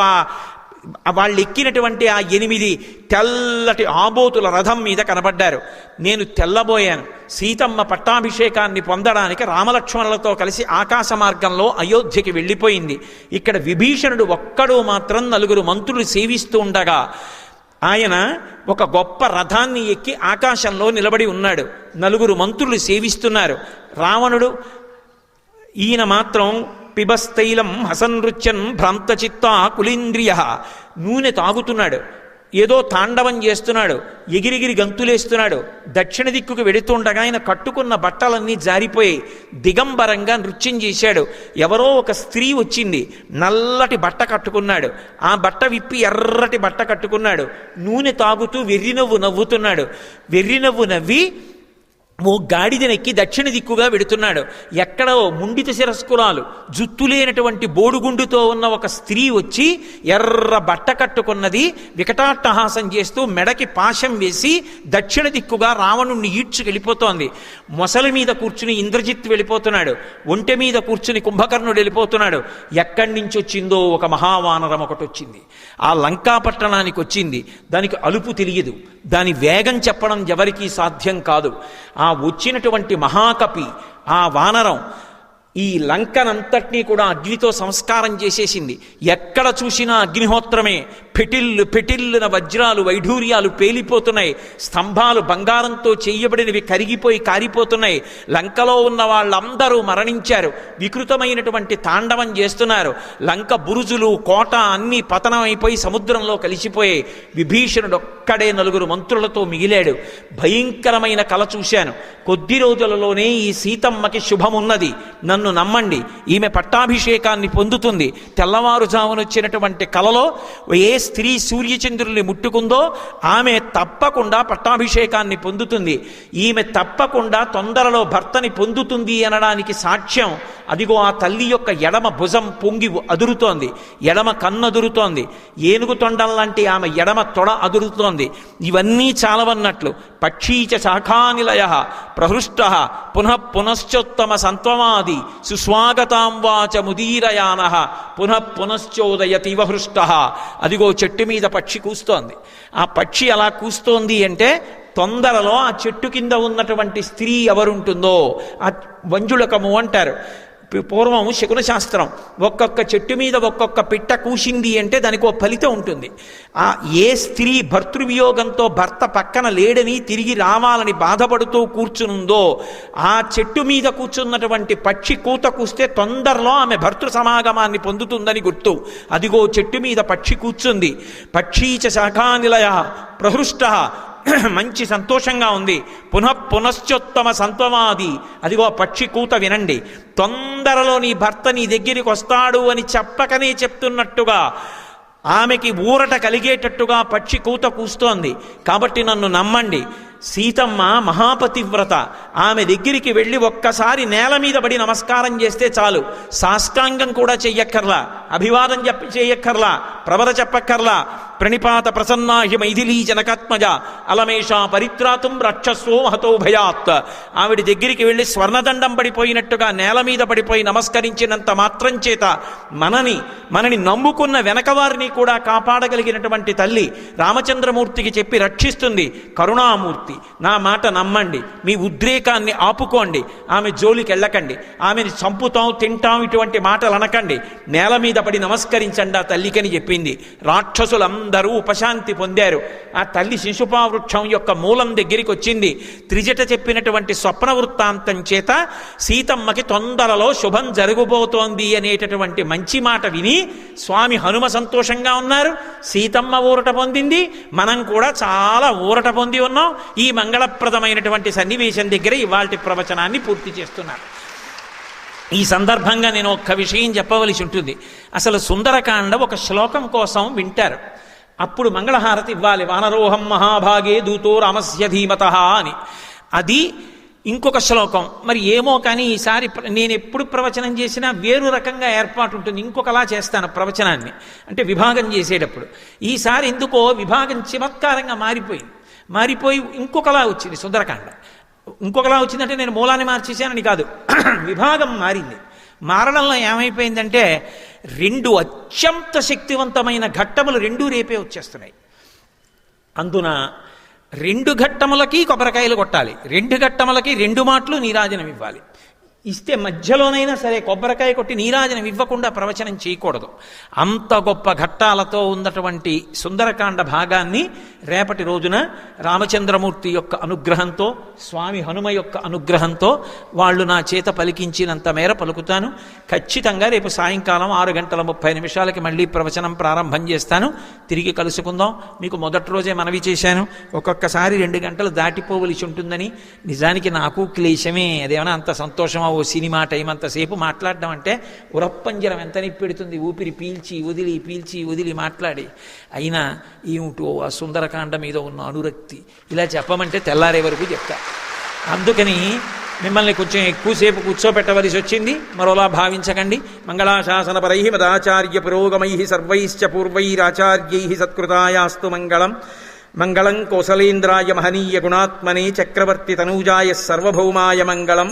వాళ్ళు ఎక్కినటువంటి ఆ 8 తెల్లటి ఆబోతుల రథం మీద కనబడ్డారు. నేను తెల్లబోయాను. సీతమ్మ పట్టాభిషేకాన్ని పొందడానికి రామలక్ష్మణులతో కలిసి ఆకాశ మార్గంలో అయోధ్యకి వెళ్ళిపోయింది. ఇక్కడ విభీషణుడు ఒక్కడు మాత్రం 4 మంత్రులు సేవిస్తూ ఉండగా ఆయన ఒక గొప్ప రథాన్ని ఎక్కి ఆకాశంలో నిలబడి ఉన్నాడు. 4 మంత్రులు సేవిస్తున్నారు. రావణుడు ఈయన మాత్రం పిబస్తైలం హసనృత్యన్ భ్రాంతచిత్త కులీంద్రియ, నూనె తాగుతున్నాడు. ఏదో తాండవం చేస్తున్నాడు, ఎగిరిగిరి గంతులేస్తున్నాడు. దక్షిణ దిక్కుకు వెడుతుండగా ఆయన కట్టుకున్న బట్టలన్నీ జారిపోయి దిగంబరంగా నృత్యం చేశాడు. ఎవరో ఒక స్త్రీ వచ్చింది, నల్లటి బట్ట కట్టుకున్నాడు. ఆ బట్ట విప్పి ఎర్రటి బట్ట కట్టుకున్నాడు. నూనె తాగుతూ వెర్రినవ్వు నవ్వుతున్నాడు. వెర్రినవ్వు నవ్వి ఓ గాడిదనెక్కి దక్షిణ దిక్కుగా వెడుతున్నాడు. ఎక్కడో ముండిత శిరస్కురాలు, జుత్తు లేనటువంటి బోడుగుండుతో ఉన్న ఒక స్త్రీ వచ్చి ఎర్ర బట్ట కట్టుకున్నది, వికటాట్టహాసం చేస్తూ మెడకి పాశం వేసి దక్షిణ దిక్కుగా రావణుణ్ణి ఈడ్చుకెళ్ళిపోతోంది. మొసలి మీద కూర్చుని ఇంద్రజిత్ వెళ్ళిపోతున్నాడు, ఒంటె మీద కూర్చుని కుంభకర్ణుడు వెళ్ళిపోతున్నాడు. ఎక్కడి నుంచి వచ్చిందో ఒక మహావానరం ఒకటి వచ్చింది, ఆ లంకాపట్టణానికి వచ్చింది. దానికి అలుపు తెలియదు, దాని వేగం చెప్పడం ఎవరికీ సాధ్యం కాదు. ఆ వచ్చినటువంటి మహాకపి, ఆ వానరం ఈ లంకనంతటినీ కూడా అగ్నితో సంస్కారం చేసేసింది. ఎక్కడ చూసినా అగ్నిహోత్రమే. పెటిల్లున వజ్రాలు వైఢూర్యాలు పేలిపోతున్నాయి. స్తంభాలు బంగారంతో చేయబడినవి కరిగిపోయి కారిపోతున్నాయి. లంకలో ఉన్న వాళ్ళందరూ మరణించారు. వికృతమైనటువంటి తాండవం చేస్తున్నారు. లంక బురుజులు, కోట అన్నీ పతనమైపోయి సముద్రంలో కలిసిపోయాయి. విభీషణుడు ఒక్కడే 4 మంత్రులతో మిగిలాడు. భయంకరమైన కల చూశాను. కొద్ది రోజులలోనే ఈ సీతమ్మకి శుభమున్నది, నన్ను నమ్మండి, ఈమె పట్టాభిషేకాన్ని పొందుతుంది. తెల్లవారుజామునొచ్చినటువంటి కలలో ఏ స్త్రీ సూర్యచంద్రుల్ని ముట్టుకుందో ఆమె తప్పకుండా పట్టాభిషేకాన్ని పొందుతుంది. ఈమె తప్పకుండా తొందరలో భర్తని పొందుతుంది అనడానికి సాక్ష్యం అదిగో ఆ తల్లి యొక్క ఎడమ భుజం పొంగి అదురుతోంది, ఎడమ కన్ను అదురుతోంది, ఏనుగు తొండం లాంటి ఆమె ఎడమ తొడ అదురుతోంది. ఇవన్నీ చాలవన్నట్లు పక్షీచ శాఖానిలయ ప్రహృష్ట పునశ్చోత్తమ సంత్వమాది సుస్వాగతాం వాచ ముదీరయాన పునశ్చోదయతివ హృష్ట. అదిగో చెట్టు మీద పక్షి కూస్తోంది. ఆ పక్షి అలా కూస్తోంది అంటే తొందరలో ఆ చెట్టు కింద ఉన్నటువంటి స్త్రీ ఎవరుంటుందో ఆ వంజుళకము అంటారు. పూర్వం శకున శాస్త్రం, ఒక్కొక్క చెట్టు మీద ఒక్కొక్క పిట్ట కూసింది అంటే దానికి ఒక ఫలితం ఉంటుంది. ఆ ఏ స్త్రీ భర్తృవియోగంతో భర్త పక్కన లేడని తిరిగి రావాలని బాధపడుతూ కూర్చునుందో ఆ చెట్టు మీద కూర్చున్నటువంటి పక్షి కూత కూస్తే తొందరలో ఆమె భర్తృ సమాగమాన్ని పొందుతుందని గుర్తు. అదిగో చెట్టు మీద పక్షి కూర్చుంది. పక్షీచ శాఖానిలయ ప్రహృష్ట, మంచి సంతోషంగా ఉంది. పునశ్చోత్తమ సంత్వమాది, అదిగో పక్షి కూత వినండి. తొందరలో నీ భర్త నీ దగ్గరికి వస్తాడు అని చెప్పకనే చెప్తున్నట్టుగా ఆమెకి ఊరట కలిగేటట్టుగా పక్షి కూత కూస్తోంది. కాబట్టి నన్ను నమ్మండి, సీతమ్మ మహాపతివ్రత. ఆమె దగ్గరికి వెళ్ళి ఒక్కసారి నేల మీద పడి నమస్కారం చేస్తే చాలు. సాష్టాంగం కూడా చెయ్యక్కర్లా, అభివాదం చెయ్యక్కర్లా, ప్రవర చెప్పక్కర్లా. ప్రణిపాత ప్రసన్నాహి మైథిలీ జనకాత్మజ అలమేషా పరిత్రాతుం రక్షస్వో మహతో భయాత్. ఆవిడ దగ్గరికి వెళ్ళి స్వర్ణదండం పడిపోయినట్టుగా నేల మీద పడిపోయి నమస్కరించినంత మాత్రం చేత మనని నమ్ముకున్న వెనకవారిని కూడా కాపాడగలిగినటువంటి తల్లి రామచంద్రమూర్తికి చెప్పి రక్షిస్తుంది. కరుణామూర్తి, నా మాట నమ్మండి, మీ ఉద్రేకాన్ని ఆపుకోండి, ఆమె జోలికి వెళ్ళకండి, ఆమెని చంపుతాం తింటాం ఇటువంటి మాటలు అనకండి, నేల మీద పడి నమస్కరించండి ఆ తల్లికని చెప్పింది. రాక్షసులందరూ ఉపశాంతి పొందారు. ఆ తల్లి శిశుపావృక్షం యొక్క మూలం దగ్గరికి వచ్చింది. త్రిజట చెప్పినటువంటి స్వప్న వృత్తాంతం చేత సీతమ్మకి తొందరలో శుభం జరగబోతోంది అనేటటువంటి మంచి మాట విని స్వామి హనుమ సంతోషంగా ఉన్నారు. సీతమ్మ ఊరట పొందింది, మనం కూడా చాలా ఊరట పొంది ఉన్నాం. ఈ మంగళప్రదమైనటువంటి సన్నివేశం దగ్గర ఇవాల్టి ప్రవచనాన్ని పూర్తి చేస్తున్నారు. ఈ సందర్భంగా నేను ఒక్క విషయం చెప్పవలసి ఉంటుంది. అసలు సుందరకాండ ఒక శ్లోకం కోసం వింటారు, అప్పుడు మంగళహారతి ఇవ్వాలి. వానరోహం మహాభాగే దూతో రామస్య ధీమతః అని. అది ఇంకొక శ్లోకం. మరి ఏమో కానీ ఈసారి నేను ఎప్పుడు ప్రవచనం చేసినా వేరు రకంగా ఏర్పాటు ఉంటుంది. ఇంకొకలా చేస్తాను ప్రవచనాన్ని, అంటే విభాగం చేసేటప్పుడు. ఈసారి ఎందుకో విభాగం చమత్కారంగా మారిపోయి ఇంకొకలా వచ్చింది సుందరకాండ. ఇంకొకలా వచ్చిందంటే నేను మూలాన్ని మార్చేసానని కాదు, విభాగం మారింది. మారడంలో ఏమైపోయిందంటే 2 అత్యంత శక్తివంతమైన ఘట్టములు 2 రేపే వచ్చేస్తున్నాయి. అందున 2 ఘట్టములకి కొబ్బరికాయలు కొట్టాలి, 2 ఘట్టములకి 2 మాటలు నీరాజనం ఇవ్వాలి. ఇస్తే మధ్యలోనైనా సరే కొబ్బరికాయ కొట్టి నీరాజనం ఇవ్వకుండా ప్రవచనం చేయకూడదు. అంత గొప్ప ఘట్టాలతో ఉన్నటువంటి సుందరకాండ భాగాన్ని రేపటి రోజున రామచంద్రమూర్తి యొక్క అనుగ్రహంతో, స్వామి హనుమ యొక్క అనుగ్రహంతో వాళ్ళు నా చేత పలికించినంత మేర పలుకుతాను. ఖచ్చితంగా రేపు సాయంకాలం 6:30 మళ్ళీ ప్రవచనం ప్రారంభం చేస్తాను. తిరిగి కలుసుకుందాం. మీకు మొదటి రోజే మనవి చేశాను, ఒక్కొక్కసారి 2 గంటలు దాటిపోవలసి ఉంటుందని. నిజానికి నాకు క్లేశమే. అదేమన్నా అంత సంతోషమా? ఓ సినిమా టైం అంతసేపు మాట్లాడడం అంటే ఉరప్పంజరం ఎంత నిప్పెడుతుంది, ఊపిరి పీల్చి వదిలి మాట్లాడి. అయినా ఏమిటో ఆ సుందరకాండ మీద ఉన్న అనురక్తి ఇలా చెప్పమంటే తెల్లారే వరకు చెప్తా. అందుకని మిమ్మల్ని కొంచెం ఎక్కువసేపు కూర్చోపెట్టవలసి వచ్చింది. మరోలా భావించకండి. మంగళాశాసనపరై మదాచార్య పురోగమై సర్వైశ్చ పూర్వైరాచార్యై సత్కృతాయాస్తు మంగళం. మంగళం కోసలేంద్రాయ మహనీయ గుణాత్మనే చక్రవర్తి తనూజాయ సర్వభౌమాయ మంగళం.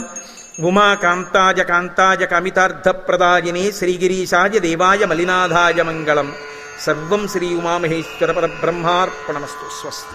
ఉమాకాంతాయ కాంతాయ కామితార్థప్రదాయినే శ్రీగిరీశాయ దేవాయ మలినాథాయ మంగళం. సర్వం శ్రీ ఉమామహేశ్వర పరబ్రహ్మార్పణమస్తు. స్వస్తి.